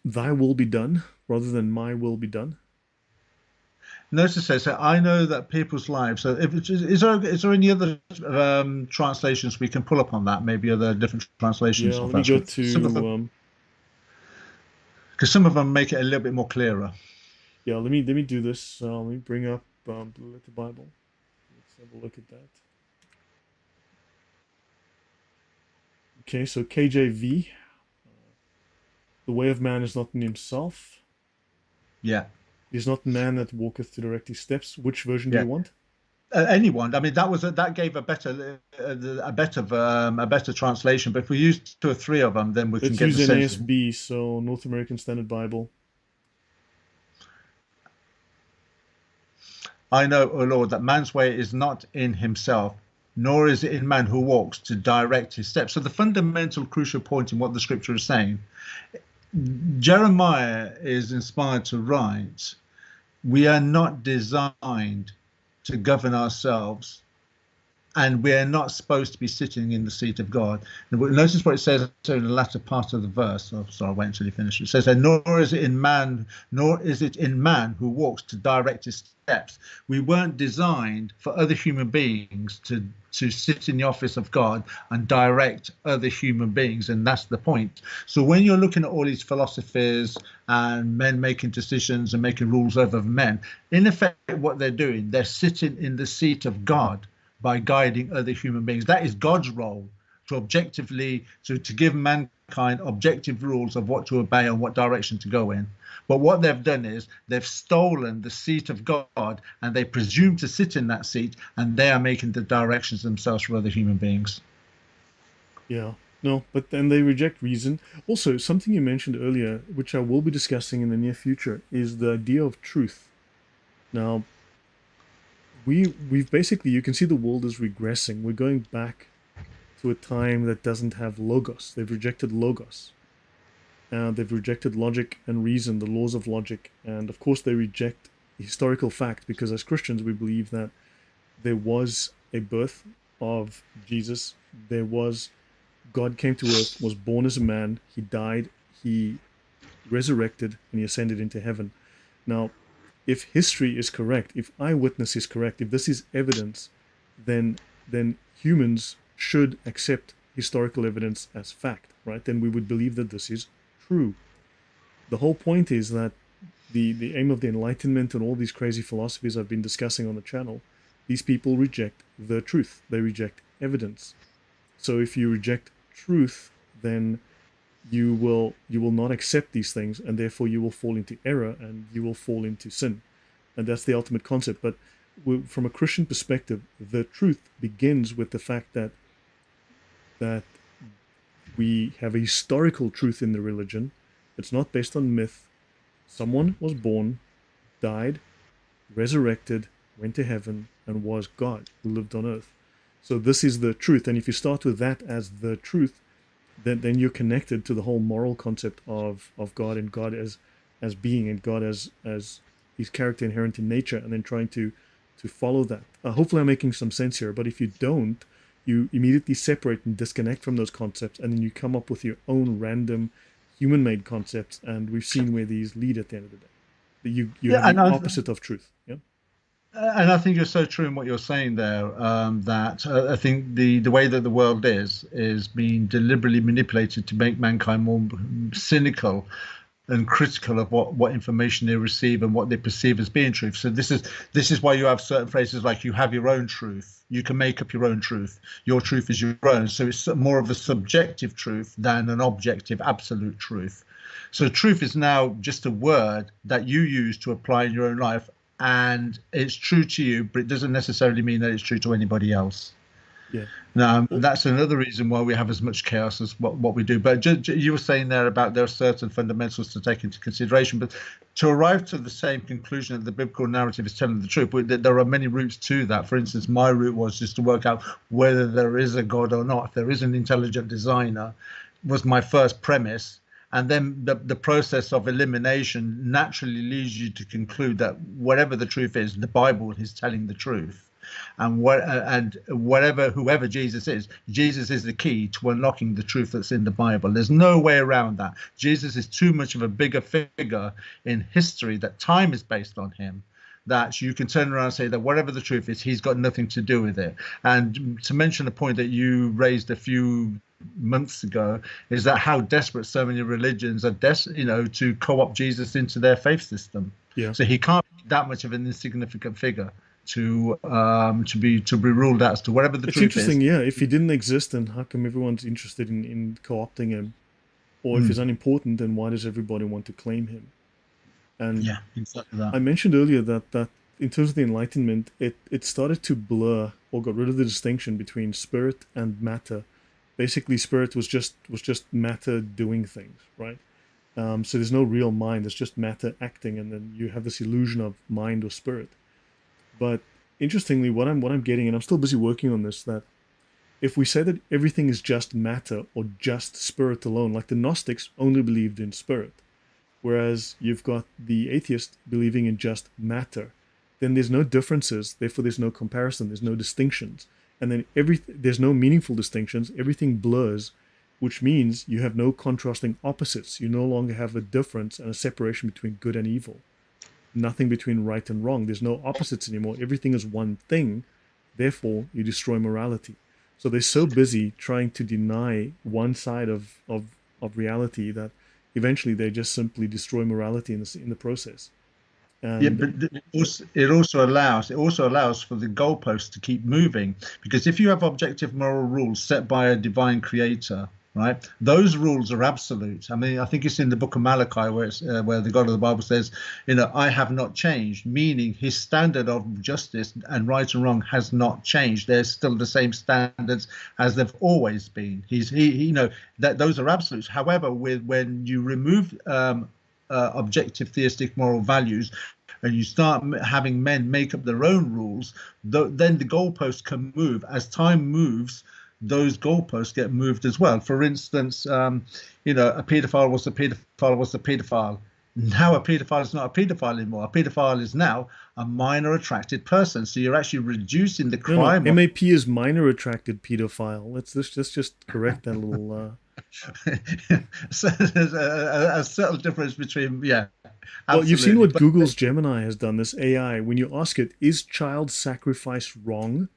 thy will be done rather than my will be done. Notice it says, so I know that people's lives. So, is there any other translations we can pull up on that? Maybe other different Yeah, translations of let me that go scripture. Some of them, to because some of them make it a little bit more clearer. yeah, let me do this. Let me bring up Blue Letter Bible. Let's have a look at that. Okay, so KJV, the way of man is not in himself. Yeah, It is not man that walketh to direct his steps. Which version do yeah. you want? Anyone. I mean, that gave a better translation. But if we use two or three of them, then we can Let's get the use sense of. NASB, so North American Standard Bible. I know, O Lord, that man's way is not in himself, nor is it in man who walks to direct his steps. So the fundamental crucial point in what the scripture is saying, Jeremiah is inspired to write, we are not designed to govern ourselves, and we're not supposed to be sitting in the seat of God. And notice what it says in the latter part of the verse. Oh, sorry, I wait until you finish. It says, nor is it in man who walks to direct his steps. We weren't designed for other human beings to sit in the office of God and direct other human beings, and that's the point. So when you're looking at all these philosophies and men making decisions and making rules over men, in effect, what they're doing, they're sitting in the seat of God by guiding other human beings. That is God's role, to give mankind objective rules of what to obey and what direction to go in. But what they've done is they've stolen the seat of God, and they presume to sit in that seat, and they are making the directions themselves for other human beings. Yeah. No, but then they reject reason. Also, something you mentioned earlier, which I will be discussing in the near future, is the idea of truth. Now, we've basically, you can see the world is regressing. We're going back to a time that doesn't have logos. They've rejected logos. They've rejected logic and reason, the laws of logic, and of course they reject historical fact, because as Christians we believe that there was a birth of Jesus. There was God came to earth, was born as a man, he died, he resurrected, and he ascended into heaven. Now, if history is correct, if eyewitness is correct, if this is evidence, then humans should accept historical evidence as fact, right? Then we would believe that this is true. The whole point is that the aim of the Enlightenment and all these crazy philosophies I've been discussing on the channel, these people reject the truth. They reject evidence. So if you reject truth, then you will not accept these things, and therefore you will fall into error and you will fall into sin. And that's the ultimate concept. But from a Christian perspective, the truth begins with the fact that we have a historical truth in the religion. It's not based on myth. Someone was born, died, resurrected, went to heaven, and was God who lived on earth. So this is the truth. And if you start with that as the truth, then you're connected to the whole moral concept of God, and God as being, and God as his character inherent in nature, and then trying to follow that. Hopefully I'm making some sense here, but if you don't, you immediately separate and disconnect from those concepts, and then you come up with your own random human-made concepts, and we've seen where these lead at the end of the day. That you Yeah, have the opposite of truth. Yeah. and I think you're so true in what you're saying there. That I think the way that the world is being deliberately manipulated to make mankind more cynical and critical of what information they receive and what they perceive as being truth. So this is why you have certain phrases like you have your own truth. You can make up your own truth. Your truth is your own. So it's more of a subjective truth than an objective absolute truth. So truth is now just a word that you use to apply in your own life, and it's true to you, but it doesn't necessarily mean that it's true to anybody else. Yeah. Now, that's another reason why we have as much chaos as what we do. But you were saying there about there are certain fundamentals to take into consideration. But to arrive to the same conclusion that the biblical narrative is telling the truth, there are many routes to that. For instance, my route was just to work out whether there is a God or not. If there is an intelligent designer, was my first premise. And then the process of elimination naturally leads you to conclude that whatever the truth is, the Bible is telling the truth. And whoever Jesus is the key to unlocking the truth that's in the Bible. There's no way around that. Jesus is too much of a bigger figure in history that time is based on him, that you can turn around and say that whatever the truth is, he's got nothing to do with it. And to mention a point that you raised a few months ago is that how desperate so many religions are to co-opt Jesus into their faith system. Yeah. So he can't be that much of an insignificant figure to be ruled out as to whatever the truth is. It's interesting, yeah. If he didn't exist, then how come everyone's interested in co-opting him? Or if he's unimportant, then why does everybody want to claim him? And yeah, exactly that. I mentioned earlier that in terms of the Enlightenment, it started to blur or got rid of the distinction between spirit and matter. Basically, spirit was just matter doing things, right? So there's no real mind. It's just matter acting, and then you have this illusion of mind or spirit. But interestingly, what I'm getting, and I'm still busy working on this, that if we say that everything is just matter or just spirit alone, like the Gnostics only believed in spirit, whereas you've got the atheist believing in just matter, then there's no differences, therefore there's no comparison, there's no distinctions. And then there's no meaningful distinctions, everything blurs, which means you have no contrasting opposites. You no longer have a difference and a separation between good and evil. Nothing between right and wrong. There's no opposites anymore. Everything is one thing. Therefore, you destroy morality. So they're so busy trying to deny one side of reality that eventually they just simply destroy morality in the process. And yeah, but it also allows for the goalposts to keep moving, because if you have objective moral rules set by a divine creator, right, those rules are absolute. I mean, I think it's in the book of Malachi where the God of the Bible says, I have not changed, meaning his standard of justice and right and wrong has not changed. There's still the same standards as they've always been. That those are absolutes. However, when you remove objective theistic moral values and you start having men make up their own rules, then the goalposts can move. As time moves, those goalposts get moved as well. For instance, a paedophile was a paedophile. Now a paedophile is not a paedophile anymore. A paedophile is now a minor attracted person. So you're actually reducing the crime. No, MAP is minor attracted pedophile. Let's just correct that little. So there's a subtle difference between, yeah. Well, you've seen what Google's Gemini has done, this AI. When you ask it, is child sacrifice wrong?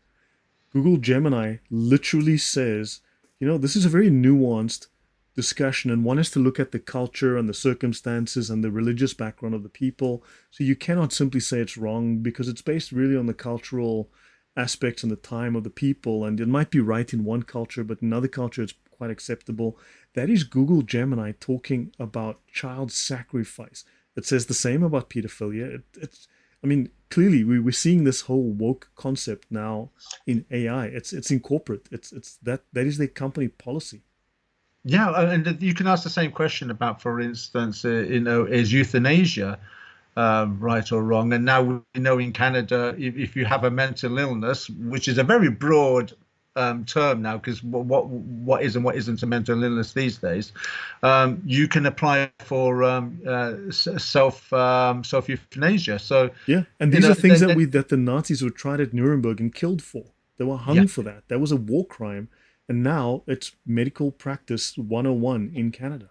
Google Gemini literally says, this is a very nuanced discussion, and one has to look at the culture and the circumstances and the religious background of the people. So you cannot simply say it's wrong, because it's based really on the cultural aspects and the time of the people, and it might be right in one culture, but in another culture it's quite acceptable. That is Google Gemini talking about child sacrifice. It says the same about pedophilia. Clearly we're seeing this whole woke concept now in AI. It's in corporate. It's that is their company policy. Yeah, and you can ask the same question about, for instance, is euthanasia right or wrong? And now we know in Canada, if you have a mental illness, which is a very broad term now, because what is and what isn't a mental illness these days, you can apply for self euthanasia. So yeah, and these are things that the Nazis were tried at Nuremberg and killed for. They were Yeah. hung for that. That was a war crime. And now it's medical practice 101 in Canada.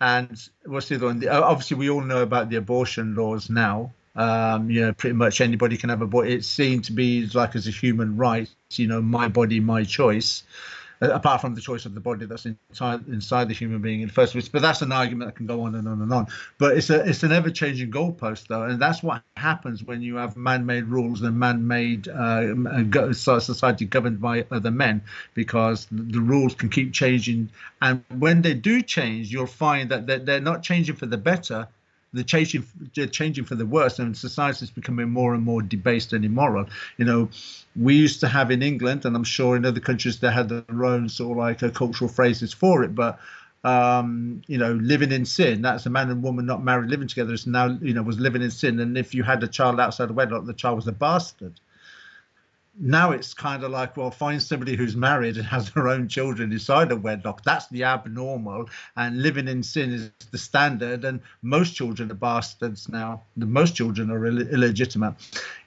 And what's the other one? Obviously, we all know about the abortion laws now. Pretty much anybody can have abortion. It seemed to be like as a human right, my body, my choice. Apart from the choice of the body that's inside the human being in the first place. But that's an argument that can go on and on and on. But it's an ever-changing goalpost, though, and that's what happens when you have man-made rules and man-made society governed by other men, because the rules can keep changing. And when they do change, you'll find that they're not changing for the better. They're changing for the worse, and society is becoming more and more debased and immoral. We used to have in England, and I'm sure in other countries they had their own sort of like cultural phrases for it, but living in sin, that's a man and woman not married living together, is now, was living in sin. And if you had a child outside of wedlock, the child was a bastard. Now it's kind of like, well, find somebody who's married and has their own children inside of wedlock. That's the abnormal, and living in sin is the standard. And most children are bastards now. Most children are illegitimate.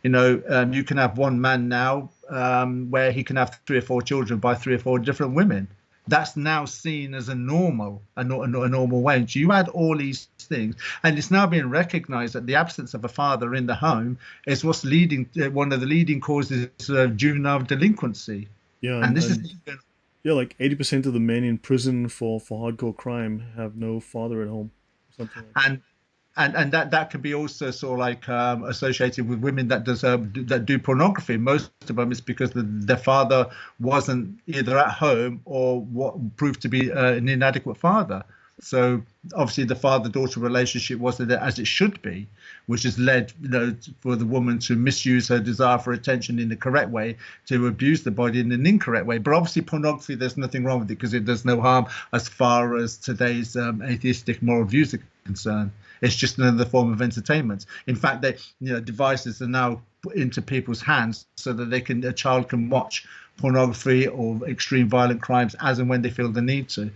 You can have one man now where he can have 3 or 4 children by 3 or 4 different women. That's now seen as a normal way. And you add all these things, and it's now being recognized that the absence of a father in the home is what's leading one of the leading causes of juvenile delinquency. Yeah, And this is like 80% of the men in prison for hardcore crime have no father at home, something like that. And that could be also sort of like associated with women that do pornography. Most of them is because their father wasn't either at home or what proved to be an inadequate father. So obviously the father-daughter relationship wasn't as it should be, which has led, for the woman to misuse her desire for attention in the correct way, to abuse the body in an incorrect way. But obviously pornography, there's nothing wrong with it because it does no harm as far as today's atheistic moral views are concerned. It's just another form of entertainment. In fact, devices are now put into people's hands so that a child can watch pornography or extreme violent crimes as and when they feel the need to.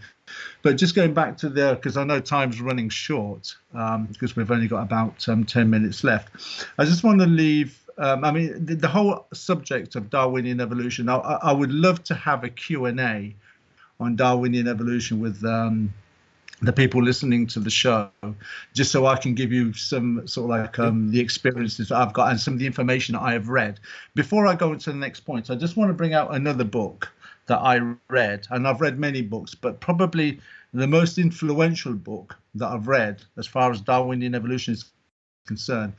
But just going back to because I know time's running short, because we've only got about 10 minutes left. I just want to leave, the whole subject of Darwinian evolution, I would love to have a Q&A on Darwinian evolution with the people listening to the show, just so I can give you some sort of like the experiences that I've got and some of the information that I have read. Before I go into the next point, I just want to bring out another book that I read, and I've read many books, but probably the most influential book that I've read as far as Darwinian evolution is concerned.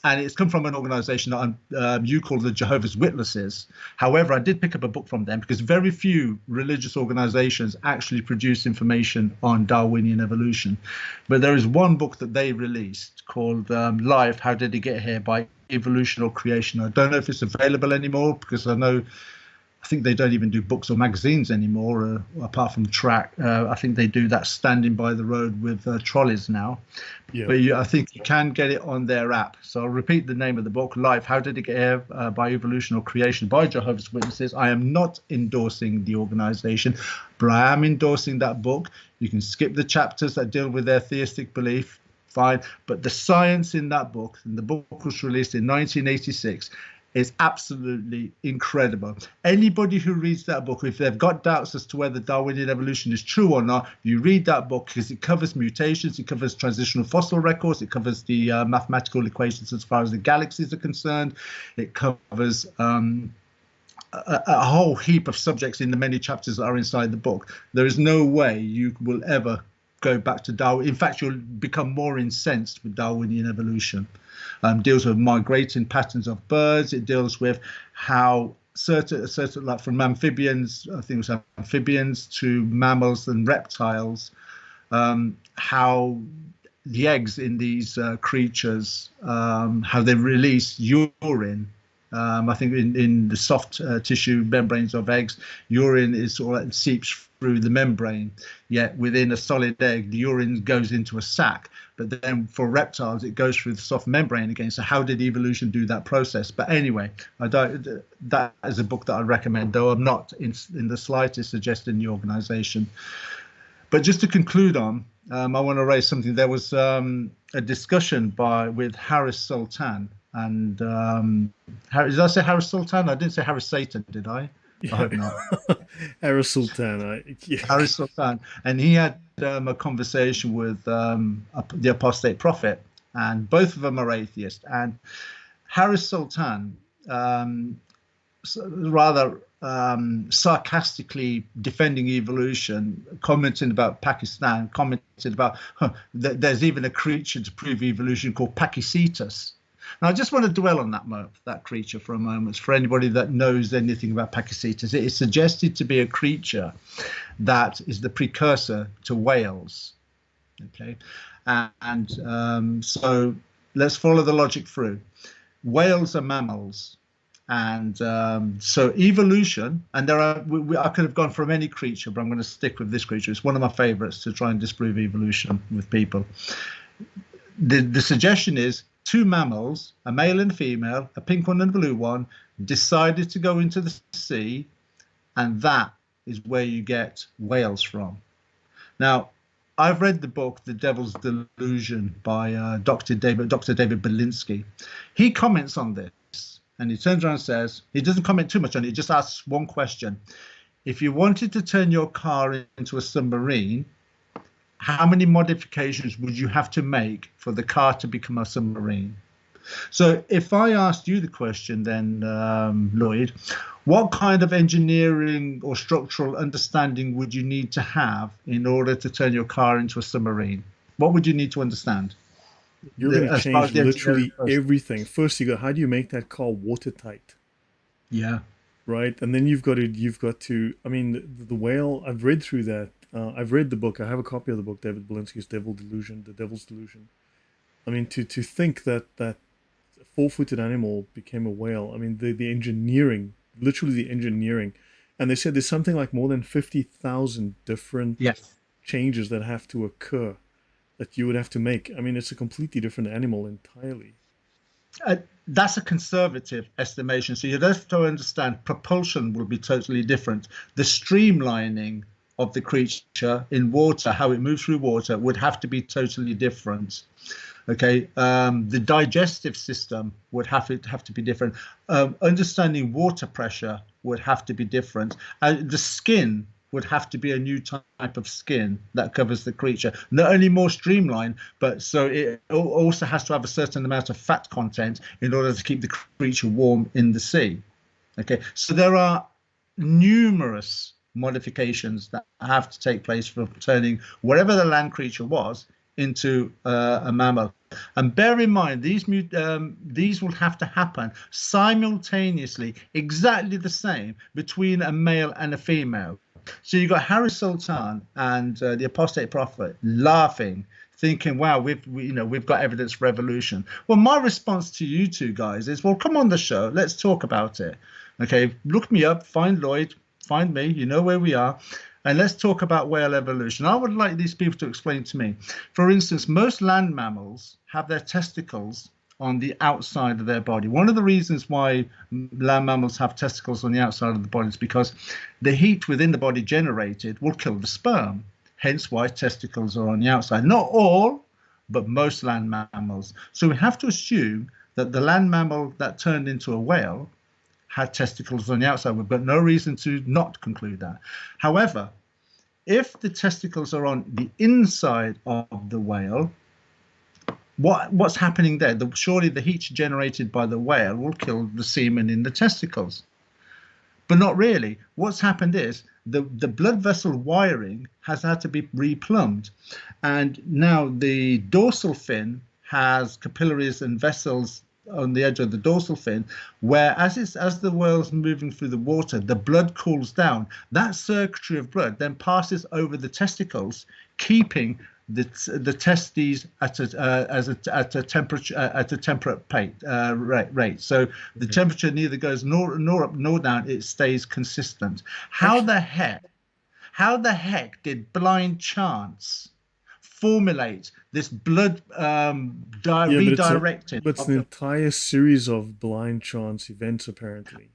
And it's come from an organization that you call the Jehovah's Witnesses. However, I did pick up a book from them because very few religious organizations actually produce information on Darwinian evolution. But there is one book that they released called Life, How Did It Get Here, by Evolution or Creation. I don't know if it's available anymore because I think they don't even do books or magazines anymore, apart from track. I think they do that standing by the road with trolleys now. Yeah. But I think you can get it on their app. So I'll repeat the name of the book, Life, How Did It Get Here, by Evolution or Creation, by Jehovah's Witnesses. I am not endorsing the organization, but I am endorsing that book. You can skip the chapters that deal with their theistic belief, fine. But the science in that book, and the book was released in 1986, is absolutely incredible. Anybody who reads that book, if they've got doubts as to whether Darwinian evolution is true or not, you read that book because it covers mutations, it covers transitional fossil records, it covers the mathematical equations as far as the galaxies are concerned, it covers a whole heap of subjects in the many chapters that are inside the book. There is no way you will ever go back to Darwin. In fact, you'll become more incensed with Darwinian evolution. Deals with migrating patterns of birds. It deals with how certain like from amphibians, I think it was amphibians, to mammals and reptiles, how the eggs in these creatures, how they release urine. I think in the soft tissue membranes of eggs, urine is sort of like seeps through the membrane. Yet within a solid egg, the urine goes into a sac. But then for reptiles, it goes through the soft membrane again. So how did evolution do that process? But anyway, that is a book that I recommend, though I'm not in the slightest suggesting the organization. But just to conclude on, I want to raise something. There was a discussion with Harris Sultan, And did I say Harry Sultan? I didn't say Harry Satan, did I? I Yeah. hope not. Harry Sultan. Yeah. Harry Sultan, and he had a conversation with the apostate prophet, and both of them are atheists. And Harry Sultan, rather sarcastically defending evolution, commenting about Pakistan, commented about there's even a creature to prove evolution called Pakicetus. Now, I just want to dwell on that creature for a moment. For anybody that knows anything about Pakicetus, it is suggested to be a creature that is the precursor to whales. Okay, and so let's follow the logic through. Whales are mammals. And so evolution, and there are, I could have gone from any creature, but I'm going to stick with this creature. It's one of my favorites to try and disprove evolution with people. The suggestion is two mammals, a male and a female, a pink one and a blue one, decided to go into the sea, and that is where you get whales from. Now, I've read the book The Devil's Delusion by Dr. David Belinsky. He comments on this. And he turns around and says, he doesn't comment too much on it, he just asks one question. If you wanted to turn your car into a submarine, how many modifications would you have to make for the car to become a submarine? So if I asked you the question then, Lloyd, what kind of engineering or structural understanding would you need to have in order to turn your car into a submarine? What would you need to understand? You're going to change literally first. everything. First, you go, how do you make that car watertight? Yeah. Right. And then you've got to, I mean, the whale, I've read through that. I've read the book. I have a copy of the book, David Belinsky's The Devil's Delusion. I mean, to think that four-footed animal became a whale. I mean, the engineering, literally the engineering. And they said there's something like more than 50,000 different changes that have to occur, that you would have to make. I mean, it's a completely different animal entirely. That's a conservative estimation. So you'd have to understand propulsion will be totally different. The streamlining of the creature in water, how it moves through water, would have to be totally different. Okay, the digestive system would have to be different. Understanding water pressure would have to be different. The skin would have to be a new type of skin that covers the creature. Not only more streamlined, but so it also has to have a certain amount of fat content in order to keep the creature warm in the sea. Okay, so there are numerous modifications that have to take place for turning whatever the land creature was into a mammal. And bear in mind, these will have to happen simultaneously, exactly the same between a male and a female. So you've got Harry Sultan and the apostate prophet laughing, thinking, wow, we've got evidence for evolution. Well, my response to you two guys is, well, come on the show, let's talk about it. Okay, look me up, find Lloyd, find me, you know where we are, and let's talk about whale evolution. I would like these people to explain to me. For instance, most land mammals have their testicles on the outside of their body. One of the reasons why land mammals have testicles on the outside of the body is because the heat within the body generated will kill the sperm. Hence why testicles are on the outside. Not all, but most land mammals. So we have to assume that the land mammal that turned into a whale had testicles on the outside. We've got no reason to not conclude that. However, if the testicles are on the inside of the whale, what's happening there? Surely the heat generated by the whale will kill the semen in the testicles. But not really. What's happened is the blood vessel wiring has had to be replumbed. And now the dorsal fin has capillaries and vessels on the edge of the dorsal fin, where as the whale's moving through the water, the blood cools down. That circuitry of blood then passes over the testicles, keeping the testes at a temperate rate. So the temperature neither goes nor up nor down; it stays consistent. How the heck did blind chance formulate this blood redirected? But it's an entire series of blind chance events, apparently.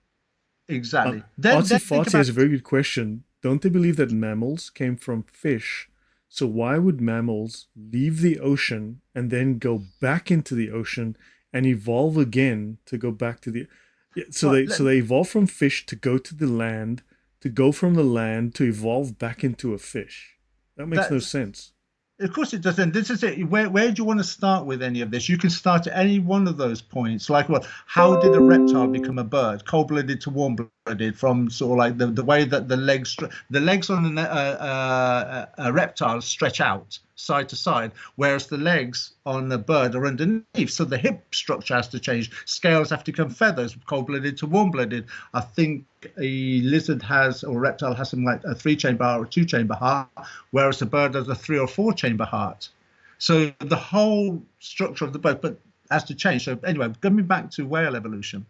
Exactly. Artsy Fartsy has a very good question. Don't they believe that mammals came from fish? So why would mammals leave the ocean and then go back into the ocean and evolve again to go back to the. Yeah, so Well, they evolve from fish to go to the land, to go from the land to evolve back into a fish. That makes no that sense. Of course it does. And this is it. Where do you want to start with any of this? You can start at any one of those points. Like, well, how did a reptile become a bird? Cold-blooded to warm-blooded, from sort of like the way that the legs on a reptile stretch out side to side, whereas the legs on a bird are underneath. So the hip structure has to change. Scales have to become feathers, cold-blooded to warm-blooded. I think a lizard has, or a reptile has, something like a 3-chamber heart or a 2-chamber heart, whereas a bird has a 3 or 4-chamber heart. So the whole structure of the bird has to change. So anyway, coming back to whale evolution,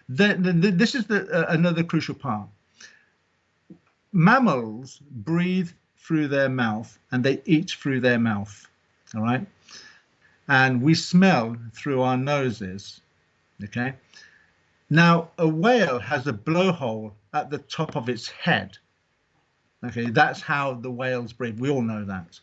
this is another crucial part. Mammals breathe through their mouth and they eat through their mouth, all right? And we smell through our noses, okay? Now, a whale has a blowhole at the top of its head. Okay, that's how the whales breathe. We all know that.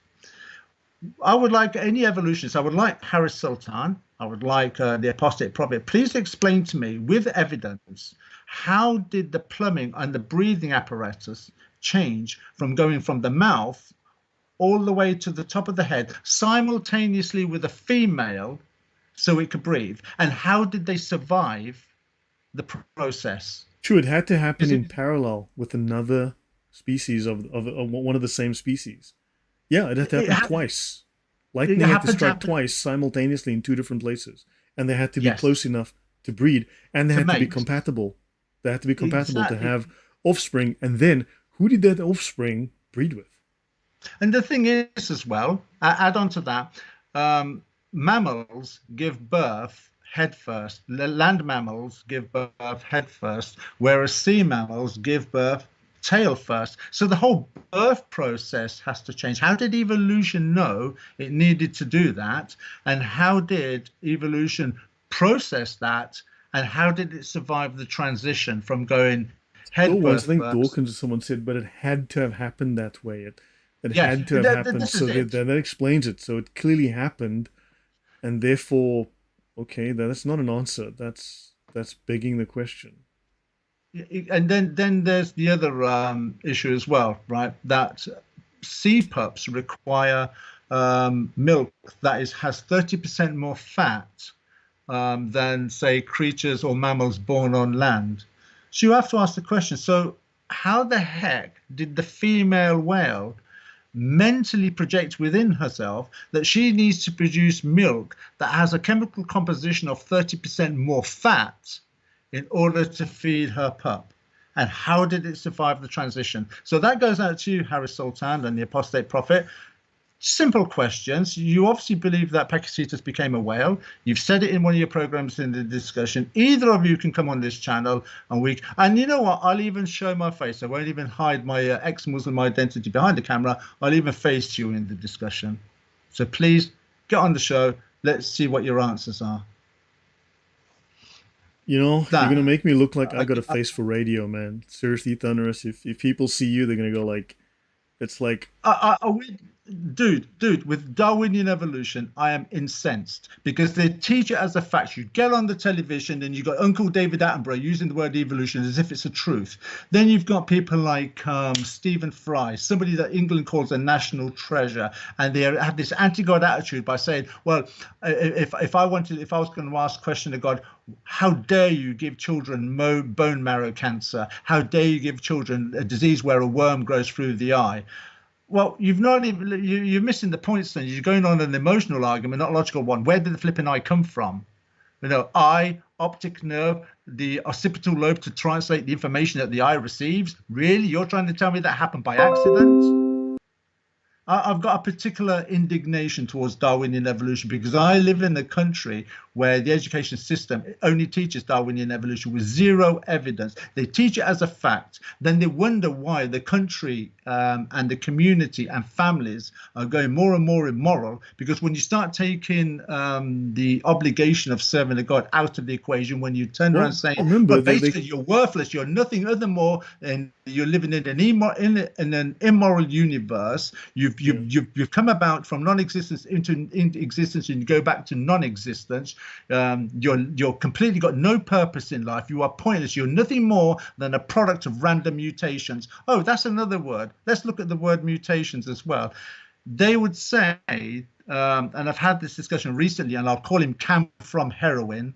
I would like any evolutionists, I would like Harris Sultan, I would like the apostate prophet, please explain to me with evidence, how did the plumbing and the breathing apparatus change from going from the mouth all the way to the top of the head simultaneously with a female so it could breathe? And how did they survive the process? True, it had to happen in parallel with another species of one of the same species. Yeah, it had to happen twice. Lightning had to strike twice simultaneously in 2 different places, and they had to be close enough to breed, and they had to be compatible. They had to be compatible to have offspring, and then who did that offspring breed with? And the thing is, as well, add on to that, mammals give birth head first. Land mammals give birth head first, whereas sea mammals give birth tail first. So the whole birth process has to change. How did evolution know it needed to do that? And how did evolution process that? And how did it survive the transition from going head first? I think Dawkins or someone said, but it had to have happened that way. It had to have happened. So that explains it. So it clearly happened, and therefore, okay, that's not an answer. That's begging the question. And then there's the other issue as well, right? That sea pups require milk that has 30% more fat than, say, creatures or mammals born on land. So you have to ask the question, so how the heck did the female whale mentally project within herself that she needs to produce milk that has a chemical composition of 30% more fat in order to feed her pup? And how did it survive the transition? So that goes out to you, Harris Sultan and the apostate prophet. Simple questions. You obviously believe that Pakicetus became a whale. You've said it in one of your programs in the discussion. Either of you can come on this channel and you know what? I'll even show my face. I won't even hide my ex-Muslim identity behind the camera. I'll even face you in the discussion. So please get on the show. Let's see what your answers are. You know, you're going to make me look like I got a face for radio, man. Seriously, Thunderous, if people see you, they're going to go like, it's like... Dude, with Darwinian evolution, I am incensed because they teach it as a fact. You get on the television and you got Uncle David Attenborough using the word evolution as if it's a truth. Then you've got people like Stephen Fry, somebody that England calls a national treasure, and they have this anti-God attitude by saying, well, if I was going to ask a question to God, how dare you give children bone marrow cancer? How dare you give children a disease where a worm grows through the eye? Well, you're missing the points then. You're going on an emotional argument, not a logical one. Where did the flipping eye come from? You know, eye, optic nerve, the occipital lobe to translate the information that the eye receives. Really? You're trying to tell me that happened by accident? I've got a particular indignation towards Darwinian evolution because I live in a country where the education system only teaches Darwinian evolution with zero evidence. They teach it as a fact. Then they wonder why the country and the community and families are going more and more immoral, because when you start taking the obligation of serving a God out of the equation, when you turn around saying, but basically you're worthless, you're nothing other more than you're living in an immoral universe. You've come about from non-existence into existence, and you go back to non-existence. You're completely got no purpose in life. You are pointless. You're nothing more than a product of random mutations. Oh, that's another word. Let's look at the word mutations as well. They would say, and I've had this discussion recently, and I'll call him Cam from Heroin,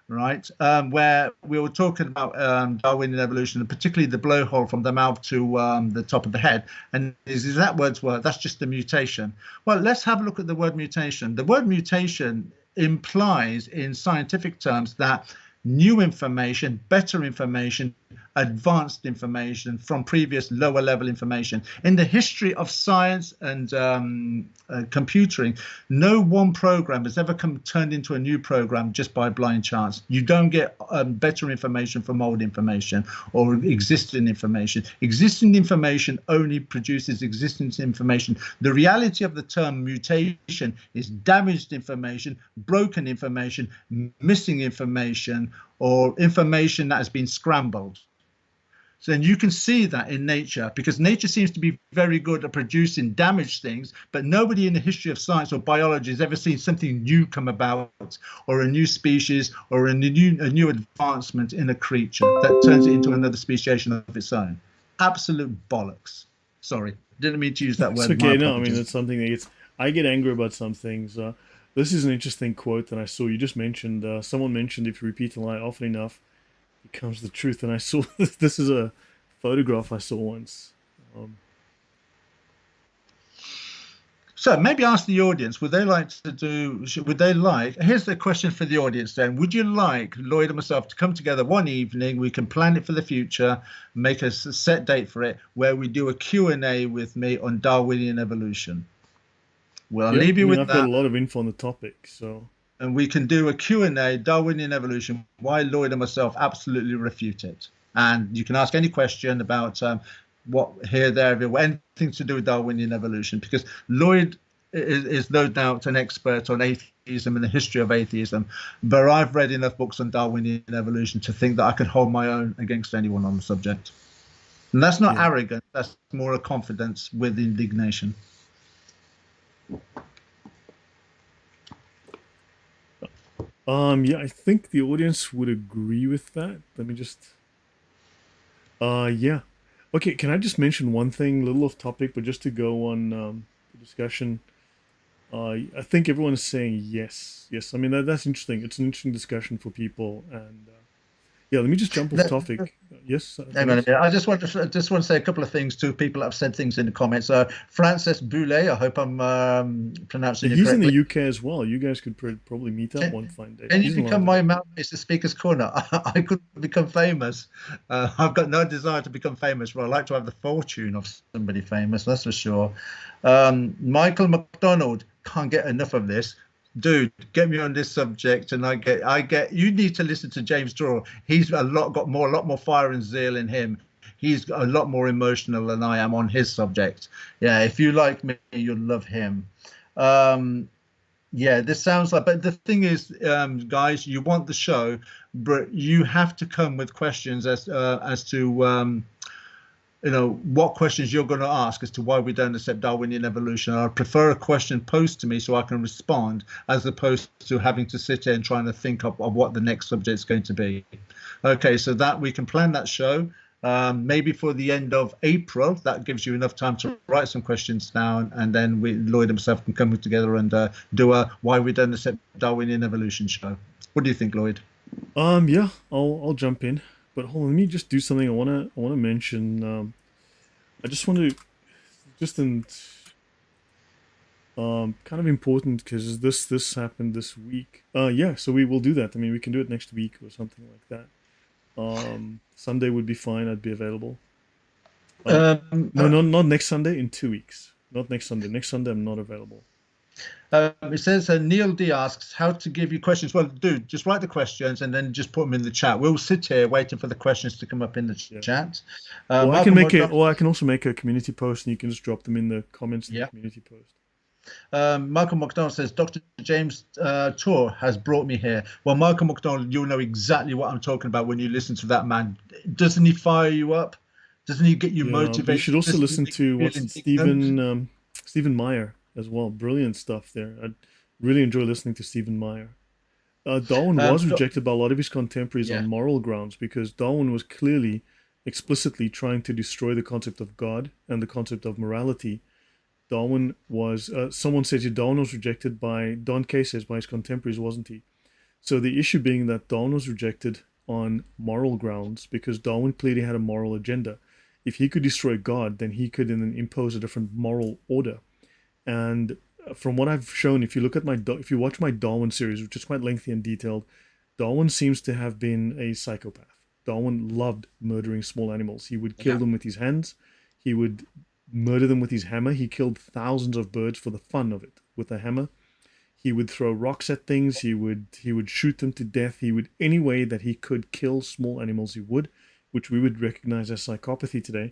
right? Where we were talking about Darwinian evolution, and particularly the blowhole from the mouth to the top of the head. And his exact words were, that's just a mutation. Well, let's have a look at the word mutation. The word mutation implies in scientific terms that new information, better information, advanced information from previous lower level information. In the history of science and computering, no one program has ever turned into a new program just by blind chance. You don't get better information from old information or existing information. Existing information only produces existing information. The reality of the term mutation is damaged information, broken information, missing information, or information that has been scrambled. So then you can see that in nature, because nature seems to be very good at producing damaged things, but nobody in the history of science or biology has ever seen something new come about, or a new species, or a new advancement in a creature that turns it into another speciation of its own. Absolute bollocks. Sorry, didn't mean to use that word. It's okay. No, I mean, it's something that gets, I get angry about some things. This is an interesting quote that I saw. You just mentioned, someone mentioned if you repeat a lie often enough, becomes the truth. And I saw this is a photograph I saw once. So maybe ask the audience, would they like to do, would they like, here's the question for the audience then, would you like Lloyd and myself to come together one evening, we can plan it for the future, make a set date for it, where we do a Q&A with me on Darwinian evolution? Well, I'll leave you with that. I've got a lot of info on the topic, so. And we can do a Q&A, Darwinian evolution, why Lloyd and myself absolutely refute it. And you can ask any question about what here, there, everywhere, anything to do with Darwinian evolution, because Lloyd is no doubt an expert on atheism and the history of atheism, but I've read enough books on Darwinian evolution to think that I could hold my own against anyone on the subject. And that's not arrogant, that's more a confidence with indignation. Yeah, I think the audience would agree with that. Let me just, yeah. Okay, can I just mention one thing, a little off topic, but just to go on the discussion. I think everyone is saying yes. Yes, I mean, that's interesting. It's an interesting discussion for people. And yeah, let me just jump off topic. Yes? Hang on a minute. I just want to say a couple of things to people that have said things in the comments. Francis Boulet, I hope I'm pronouncing it correctly. He's in the UK as well. You guys could probably meet up one fine day. Can you become my mouthpiece, the Speaker's Corner? I could become famous. I've got no desire to become famous, but I'd like to have the fortune of somebody famous, that's for sure. Michael McDonald, can't get enough of this. Dude, get me on this subject, and I get. You need to listen to James Draw. He's a lot more fire and zeal in him. He's a lot more emotional than I am on his subject. Yeah, if you like me, you'll love him. Yeah, this sounds like. But the thing is, guys, you want the show, but you have to come with questions as to. You know, what questions you're going to ask as to why we don't accept Darwinian evolution. I prefer a question posed to me so I can respond, as opposed to having to sit here and trying to think of what the next subject is going to be. Okay, so that we can plan that show maybe for the end of April. That gives you enough time to write some questions down, and then Lloyd himself can come together and do a why we don't accept Darwinian evolution show. What do you think, Lloyd? Yeah, I'll jump in. But hold on, let me just do something I wanna mention. I just want to kind of important, because this happened this week. Yeah, so we will do that. I mean, we can do it next week or something like that. Sunday would be fine. I'd be available. No, not next Sunday. In 2 weeks. Not next Sunday. Next Sunday I'm not available. It says Neil D asks how to give you questions. Well, dude, just write the questions and then just put them in the chat. We'll sit here waiting for the questions to come up in the chat. Or I can also make a community post, and you can just drop them in the comments in the community post. Michael McDonald says Dr. James Tour has brought me here. Well, Michael McDonald, you'll know exactly what I'm talking about when you listen to that man. Doesn't he fire you up? Doesn't he get you motivated? You should also listen to Stephen Meyer as well. Brilliant stuff there. I really enjoy listening to Stephen Meyer. Darwin was rejected by a lot of his contemporaries Yeah. on moral grounds because Darwin was clearly, explicitly trying to destroy the concept of God and the concept of morality. Darwin was, someone said Darwin was rejected by, Don Kay says, by his contemporaries, wasn't he? So the issue being that Darwin was rejected on moral grounds because Darwin clearly had a moral agenda. If he could destroy God, then he could then impose a different moral order. And from what I've shown, if you look at if you watch my Darwin series, which is quite lengthy and detailed, Darwin seems to have been a psychopath. Darwin loved murdering small animals. He would kill Yeah. them with his hands. He would murder them with his hammer. He killed thousands of birds for the fun of it with a hammer. He would throw rocks at things. He would shoot them to death. He would any way that he could kill small animals. He would, which we would recognize as psychopathy today.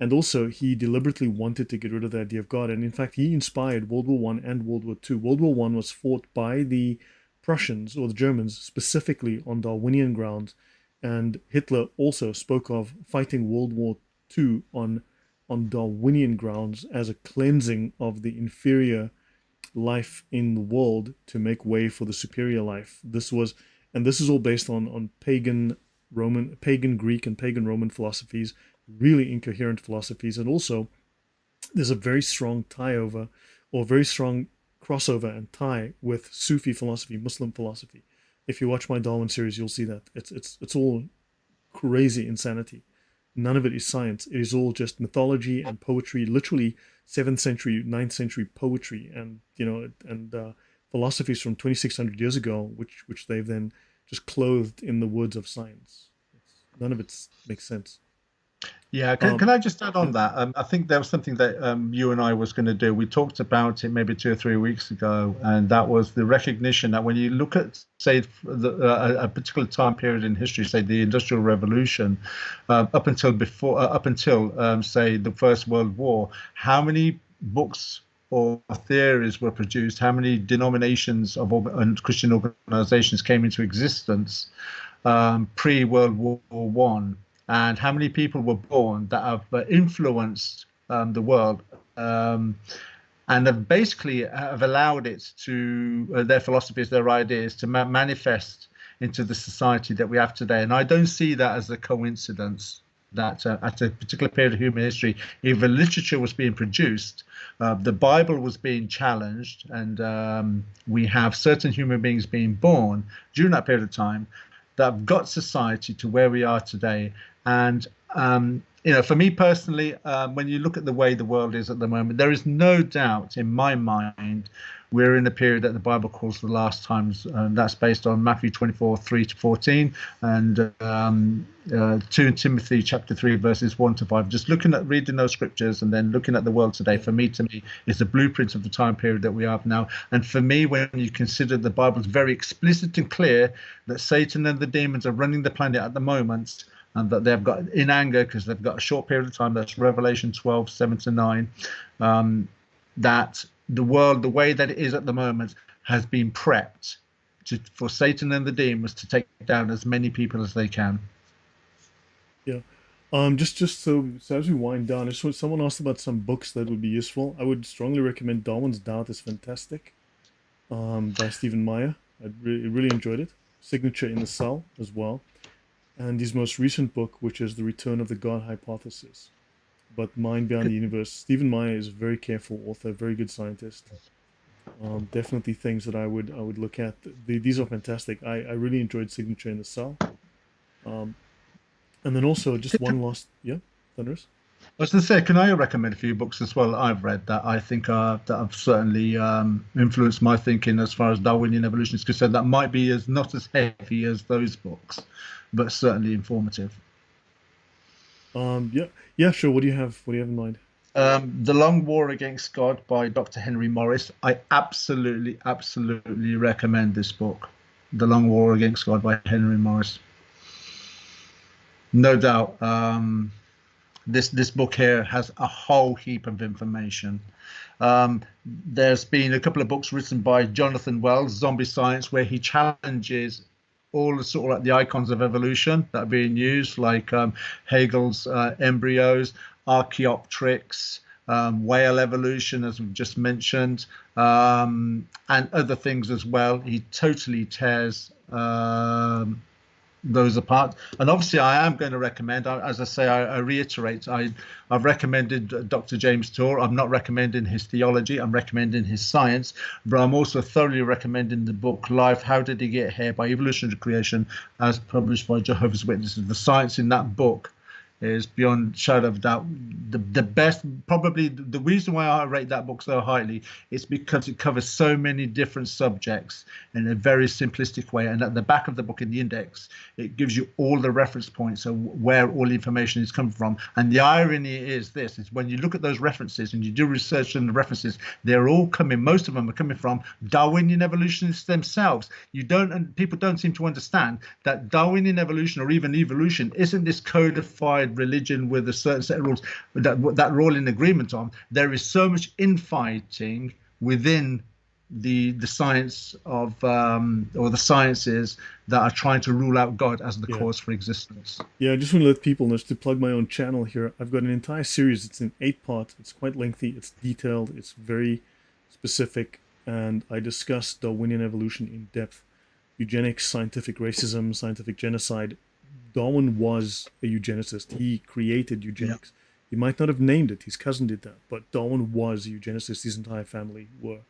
And also, he deliberately wanted to get rid of the idea of God. And in fact, he inspired World War One and World War Two. World War One was fought by the Prussians or the Germans specifically on Darwinian grounds. And Hitler also spoke of fighting World War Two on Darwinian grounds as a cleansing of the inferior life in the world to make way for the superior life. This is all based on pagan Greek and pagan Roman philosophies, really incoherent philosophies. And also there's a very strong tie over, or very strong crossover and tie with Sufi philosophy, Muslim philosophy. If you watch my Darwin series, you'll see that it's all crazy insanity. None of it is science. It is all just mythology and poetry, literally 7th century, 9th century poetry, and philosophies from 2,600 years ago, which they've then just clothed in the words of science. None of it makes sense. Yeah, can I just add on that? I think there was something that you and I was going to do. We talked about it maybe 2 or 3 weeks ago, and that was the recognition that when you look at, say, a particular time period in history, say the Industrial Revolution, up until say the First World War, how many books or theories were produced? How many denominations and Christian organizations came into existence pre-World War One? And how many people were born that have influenced the world and have basically have allowed it to their philosophies, their ideas to manifest into the society that we have today. And I don't see that as a coincidence that at a particular period of human history, either literature was being produced, the Bible was being challenged, and we have certain human beings being born during that period of time that have got society to where we are today. And for me personally, when you look at the way the world is at the moment, there is no doubt in my mind we're in a period that the Bible calls the last times. That's based on Matthew 24:3-14, and 2 Timothy chapter 3 verses 1-5. Just reading those scriptures and then looking at the world today, to me, is the blueprint of the time period that we have now. And for me, when you consider the Bible's very explicit and clear that Satan and the demons are running the planet at the moment, and that they've got in anger because they've got a short period of time, that's Revelation 12:7-9, that the world, the way that it is at the moment, has been prepped for Satan and the demons to take down as many people as they can. Yeah. Just so as we wind down, someone asked about some books that would be useful. I would strongly recommend Darwin's Doubt is fantastic, by Stephen Meyer. I really enjoyed it. Signature in the Cell as well. And his most recent book, which is The Return of the God Hypothesis, but Mind Beyond the Universe. Stephen Meyer is a very careful author, very good scientist. Definitely things that I would look at. These are fantastic. I really enjoyed Signature in the Cell. And then also just one last, yeah, Thunderous. I was going to say, can I recommend a few books as well that I've read that I think that have certainly influenced my thinking as far as Darwinian evolution is concerned? That might be not as heavy as those books, but certainly informative. Yeah, sure. What do you have in mind? The Long War Against God by Dr. Henry Morris. I absolutely recommend this book, The Long War Against God by Henry Morris. No doubt. This book here has a whole heap of information. There's been a couple of books written by Jonathan Wells, Zombie Science, where he challenges all the sort of like the icons of evolution that are being used, like Hegel's embryos, Archaeopteryx, whale evolution, as we've just mentioned, and other things as well. He totally tears those apart. And obviously, I am going to recommend, as I say, I reiterate, I've recommended Dr. James Tour. I'm not recommending his theology. I'm recommending his science, but I'm also thoroughly recommending the book Life: How Did He Get Here by Evolutionary Creation, as published by Jehovah's Witnesses. The science in that book is beyond shadow of doubt the best. Probably the reason why I rate that book so highly is because it covers so many different subjects in a very simplistic way, and at the back of the book in the index it gives you all the reference points of where all the information is coming from. And the irony is this, is when you look at those references and you do research on the references, they're all coming, most of them are coming from Darwinian evolutionists themselves. And people don't seem to understand that Darwinian evolution, or even evolution, isn't this codified religion with a certain set of rules that we're all in agreement on. There is so much infighting within the science of or the sciences that are trying to rule out God as the Yeah. cause for existence. Yeah, I just want to let people know, just to plug my own channel here. I've got an entire series. It's in 8 parts. It's quite lengthy. It's detailed. It's very specific. And I discuss Darwinian evolution in depth. Eugenics, scientific racism, scientific genocide. Darwin was a eugenicist. He created eugenics. He might not have named it. His cousin did that. But Darwin was a eugenicist. His entire family were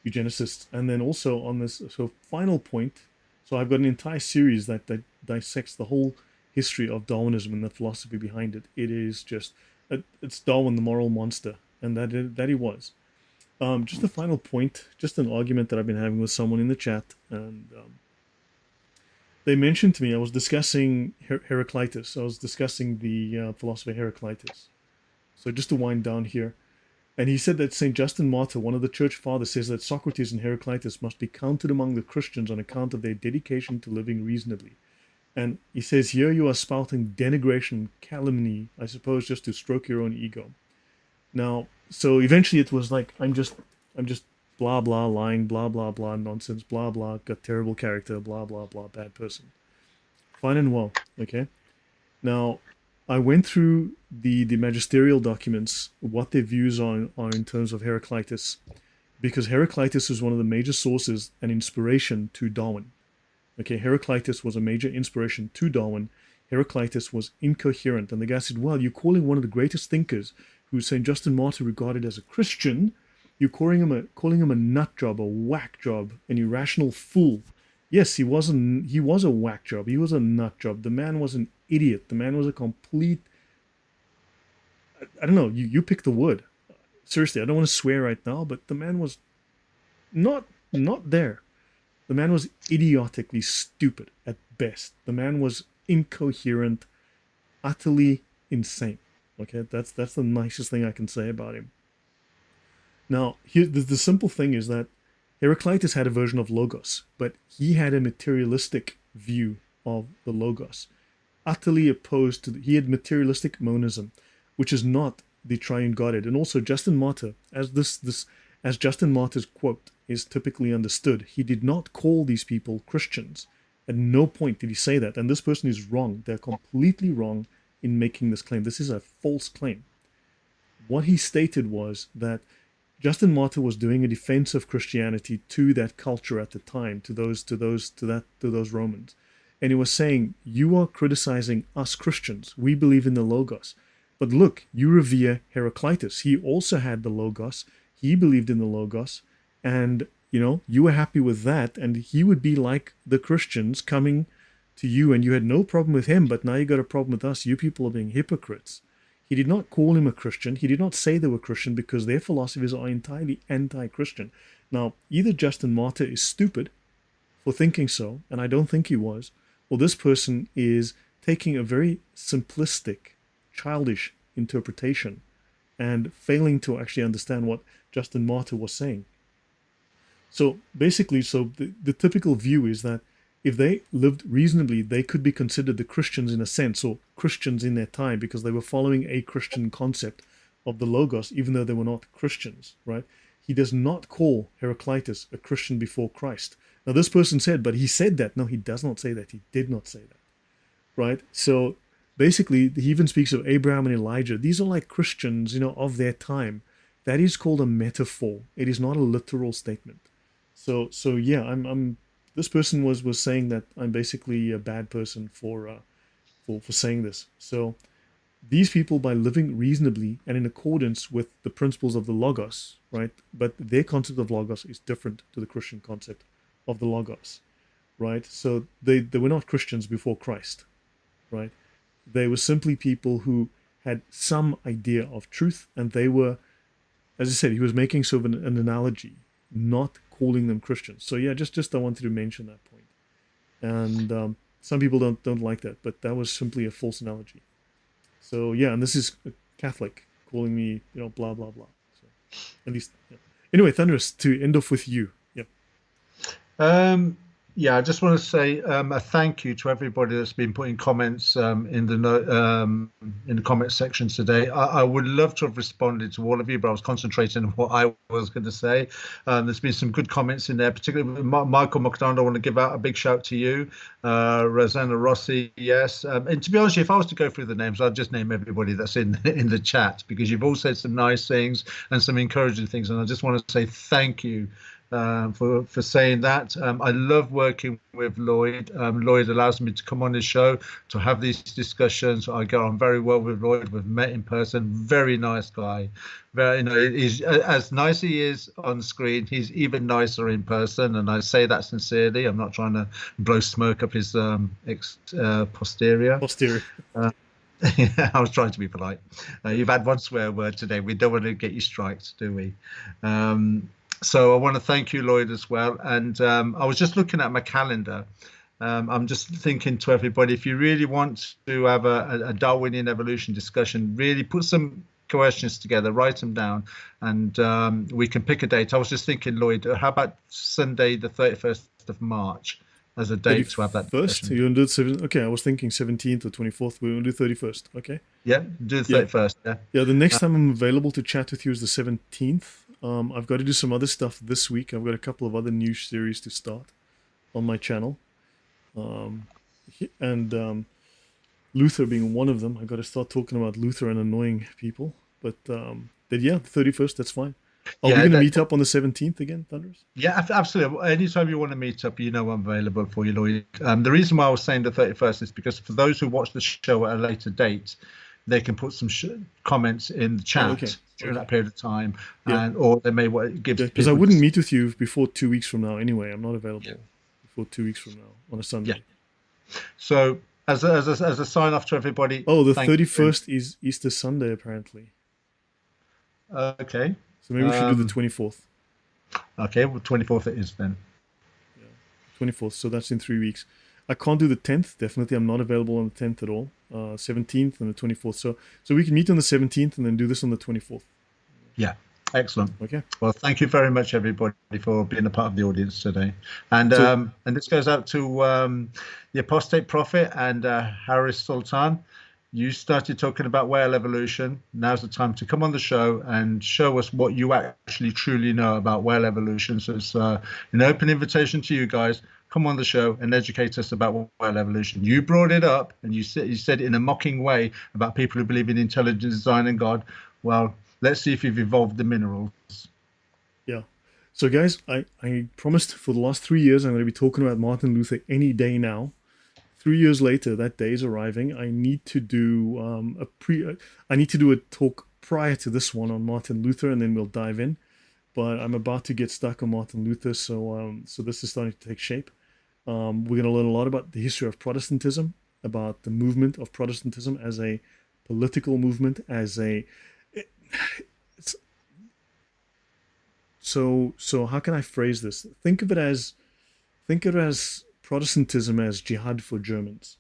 eugenicists. And then also on this final point, so I've got an entire series that dissects the whole history of Darwinism and the philosophy behind it. It is just, it's Darwin, the moral monster, and that he was. Just a final point, just an argument that I've been having with someone in the chat, and they mentioned to me, I was discussing Heraclitus. I was discussing the philosopher Heraclitus. So just to wind down here. And he said that St. Justin Martyr, one of the church fathers, says that Socrates and Heraclitus must be counted among the Christians on account of their dedication to living reasonably. And he says, here you are spouting denigration, calumny, I suppose just to stroke your own ego. Now, so eventually it was like, I'm just blah, blah, lying, blah, blah, blah, nonsense, blah, blah, got terrible character, blah, blah, blah, bad person. Fine and well, okay? Now, I went through the magisterial documents, what their views are in terms of Heraclitus, because Heraclitus is one of the major sources and inspiration to Darwin. Okay, Heraclitus was a major inspiration to Darwin. Heraclitus was incoherent, and the guy said, well, you're calling one of the greatest thinkers, who St. Justin Martyr regarded as a Christian, you're calling him a nut job, a whack job, an irrational fool. Yes, he was a whack job. He was a nut job. The man was an idiot. The man was a complete, I don't know, you pick the word. Seriously, I don't want to swear right now, but the man was not there. The man was idiotically stupid at best. The man was incoherent, utterly insane. Okay, that's the nicest thing I can say about him. Now, here the simple thing is that Heraclitus had a version of Logos, but he had a materialistic view of the Logos, utterly opposed to he had materialistic monism, which is not the triune Godhead. And also Justin Martyr, as Justin Martyr's quote is typically understood, he did not call these people Christians. At no point did he say that. And this person is wrong. They're completely wrong in making this claim. This is a false claim. What he stated was that Justin Martyr was doing a defense of Christianity to that culture at the time, to those Romans. And he was saying, you are criticizing us Christians. We believe in the Logos. But look, you revere Heraclitus. He also had the Logos. He believed in the Logos. And, you were happy with that. And he would be like the Christians coming to you, and you had no problem with him, but now you got a problem with us. You people are being hypocrites. He did not call him a Christian. He did not say they were Christian because their philosophies are entirely anti-Christian. Now, either Justin Martyr is stupid for thinking so, and I don't think he was, or this person is taking a very simplistic, childish interpretation and failing to actually understand what Justin Martyr was saying. So basically, the typical view is that if they lived reasonably, they could be considered the Christians in a sense, or Christians in their time, because they were following a Christian concept of the Logos, even though they were not Christians, right? He does not call Heraclitus a Christian before Christ. Now, this person said, but he said that. No, he does not say that. He did not say that, right? So basically, he even speaks of Abraham and Elijah. These are like Christians, of their time. That is called a metaphor. It is not a literal statement. So yeah, I'm this person was saying that I'm basically a bad person for saying this. So these people, by living reasonably and in accordance with the principles of the Logos, right? But their concept of Logos is different to the Christian concept of the Logos, right? So they were not Christians before Christ, right? They were simply people who had some idea of truth, and they were, as I said, he was making sort of an analogy, not calling them Christians. So yeah, just I wanted to mention that point. And some people don't like that, but that was simply a false analogy. So yeah, and this is a Catholic calling me, blah blah blah. So at least, yeah. Anyway, Thunderous, to end off with you. Yeah. Yeah, I just want to say a thank you to everybody that's been putting comments in the comment section today. I would love to have responded to all of you, but I was concentrating on what I was going to say. There's been some good comments in there, particularly Michael McDonald. I want to give out a big shout to you, Rosanna Rossi. Yes, and to be honest, if I was to go through the names, I'd just name everybody that's in the chat, because you've all said some nice things and some encouraging things, and I just want to say thank you. For saying that. I love working with Lloyd. Lloyd allows me to come on his show to have these discussions. I get on very well with Lloyd. We've met in person. Very nice guy. He's as nice as he is on screen. He's even nicer in person, and I say that sincerely. I'm not trying to blow smoke up his posterior. Posterior. Yeah, I was trying to be polite. You've had one swear word today. We don't want to get you striked, do we? So I want to thank you, Lloyd, as well. And I was just looking at my calendar. I'm just thinking to everybody, if you really want to have a Darwinian evolution discussion, really put some questions together, write them down, and we can pick a date. I was just thinking, Lloyd, how about Sunday, the 31st of March as a date to have that discussion? You want to do it okay, I was thinking 17th or 24th. We're going to do 31st, okay? Yeah, do the 31st, yeah. Yeah, the next time I'm available to chat with you is the 17th. I've got to do some other stuff this week. I've got a couple of other new series to start on my channel. And Luther being one of them. I've got to start talking about Luther and annoying people. But yeah, the 31st, that's fine. Are we going to meet up on the 17th again, Thunderous? Yeah, absolutely. Anytime you want to meet up, I'm available for you, Lloyd. The reason why I was saying the 31st is because for those who watch the show at a later date, they can put some comments in the chat during that period of time, or they may give. Because I wouldn't meet with you before 2 weeks from now anyway. I'm not available before 2 weeks from now on a Sunday. Yeah. So as a sign off to everybody. Oh, the 31st is Easter Sunday apparently. Okay. So maybe we should do the 24th. Okay, well, 24th it is then. Yeah, 24th. So that's in 3 weeks. I can't do the 10th. Definitely, I'm not available on the 10th at all. 17th and the 24th. So we can meet on the 17th and then do this on the 24th. Yeah, excellent. Okay. Well, thank you very much, everybody, for being a part of the audience today. And this goes out to the Apostate Prophet and Haris Sultan. You started talking about whale evolution. Now's the time to come on the show and show us what you actually truly know about whale evolution. So it's an open invitation to you guys. Come on the show and educate us about whale evolution. You brought it up, and you said it in a mocking way about people who believe in intelligent design and God. Well, let's see if you've evolved the minerals. Yeah. So guys, I promised for the last 3 years I'm going to be talking about Martin Luther any day now. 3 years later, that day is arriving. I need to do a talk prior to this one on Martin Luther, and then we'll dive in. But I'm about to get stuck on Martin Luther, so this is starting to take shape. We're going to learn a lot about the history of Protestantism, about the movement of Protestantism as a political movement, so how can I phrase this? Think of it as Protestantism as jihad for Germans.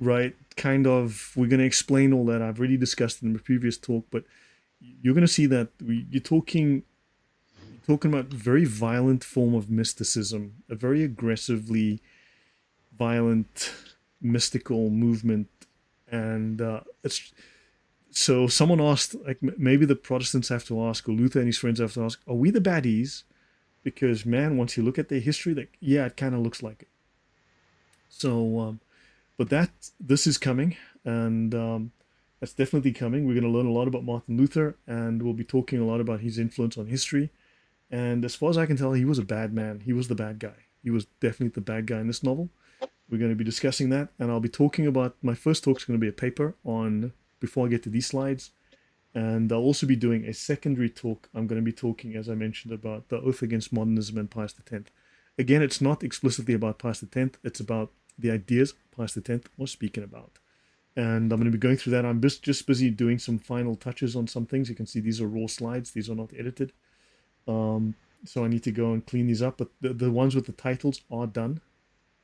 Right? Kind of, we're going to explain all that. I've already discussed it in the previous talk, but you're going to see that you're talking about very violent form of mysticism, a very aggressively violent mystical movement. And so someone asked, like, maybe the Protestants have to ask, or Luther and his friends have to ask, are we the baddies? Because, man, once you look at their history, it kind of looks like it. So, but this is coming, and that's definitely coming. We're going to learn a lot about Martin Luther, and we'll be talking a lot about his influence on history And as far as I can tell, he was a bad man. He was the bad guy. He was definitely the bad guy in this novel. We're going to be discussing that, and I'll be talking about my first talk is going to be a paper on before I get to these slides, and I'll also be doing a secondary talk. I'm going to be talking, as I mentioned, about the oath against modernism and Pius X. Again, it's not explicitly about Pius X. It's about the ideas Pius X was speaking about. And I'm going to be going through that. I'm just busy doing some final touches on some things. You can see these are raw slides. These are not edited. So I need to go and clean these up. But the ones with the titles are done.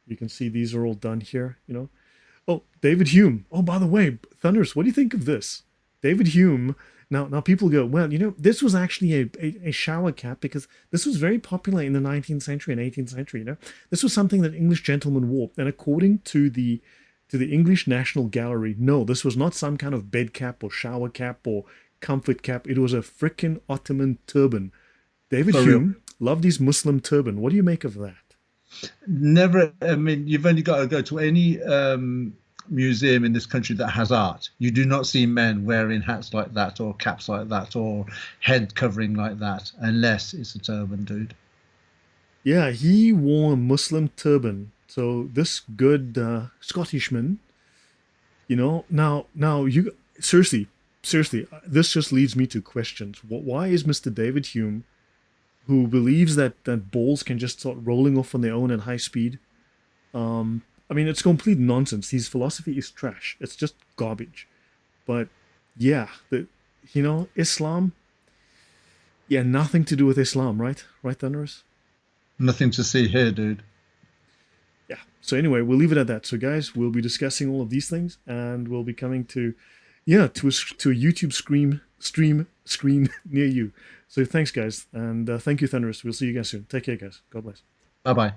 You can see these are all done here, you know. Oh, David Hume. Oh, by the way, Thunderous, what do you think of this? David Hume. Now people go, well, you know, this was actually a shower cap because this was very popular in the 19th century and 18th century, you know. This was something that English gentlemen wore. And according to the English National Gallery, no, this was not some kind of bed cap or shower cap or comfort cap. It was a frickin' Ottoman turban. David Hume loved his Muslim turban. What do you make of that? Never. I mean, you've only got to go to any museum in this country that has art. You do not see men wearing hats like that or caps like that or head covering like that unless it's a turban, dude. Yeah, he wore a Muslim turban. So this good Scottishman, you know, now you seriously, this just leads me to questions. Why is Mr. David Hume, who believes that balls can just start rolling off on their own at high speed? I mean, it's complete nonsense. His philosophy is trash. It's just garbage. But yeah, Islam. Yeah, nothing to do with Islam, right? Right, Thunderous? Nothing to see here, dude. Yeah. So anyway, we'll leave it at that. So guys, we'll be discussing all of these things, and we'll be coming to a YouTube screen near you. So thanks, guys, and thank you, Thunderous. We'll see you guys soon. Take care, guys. God bless. Bye bye.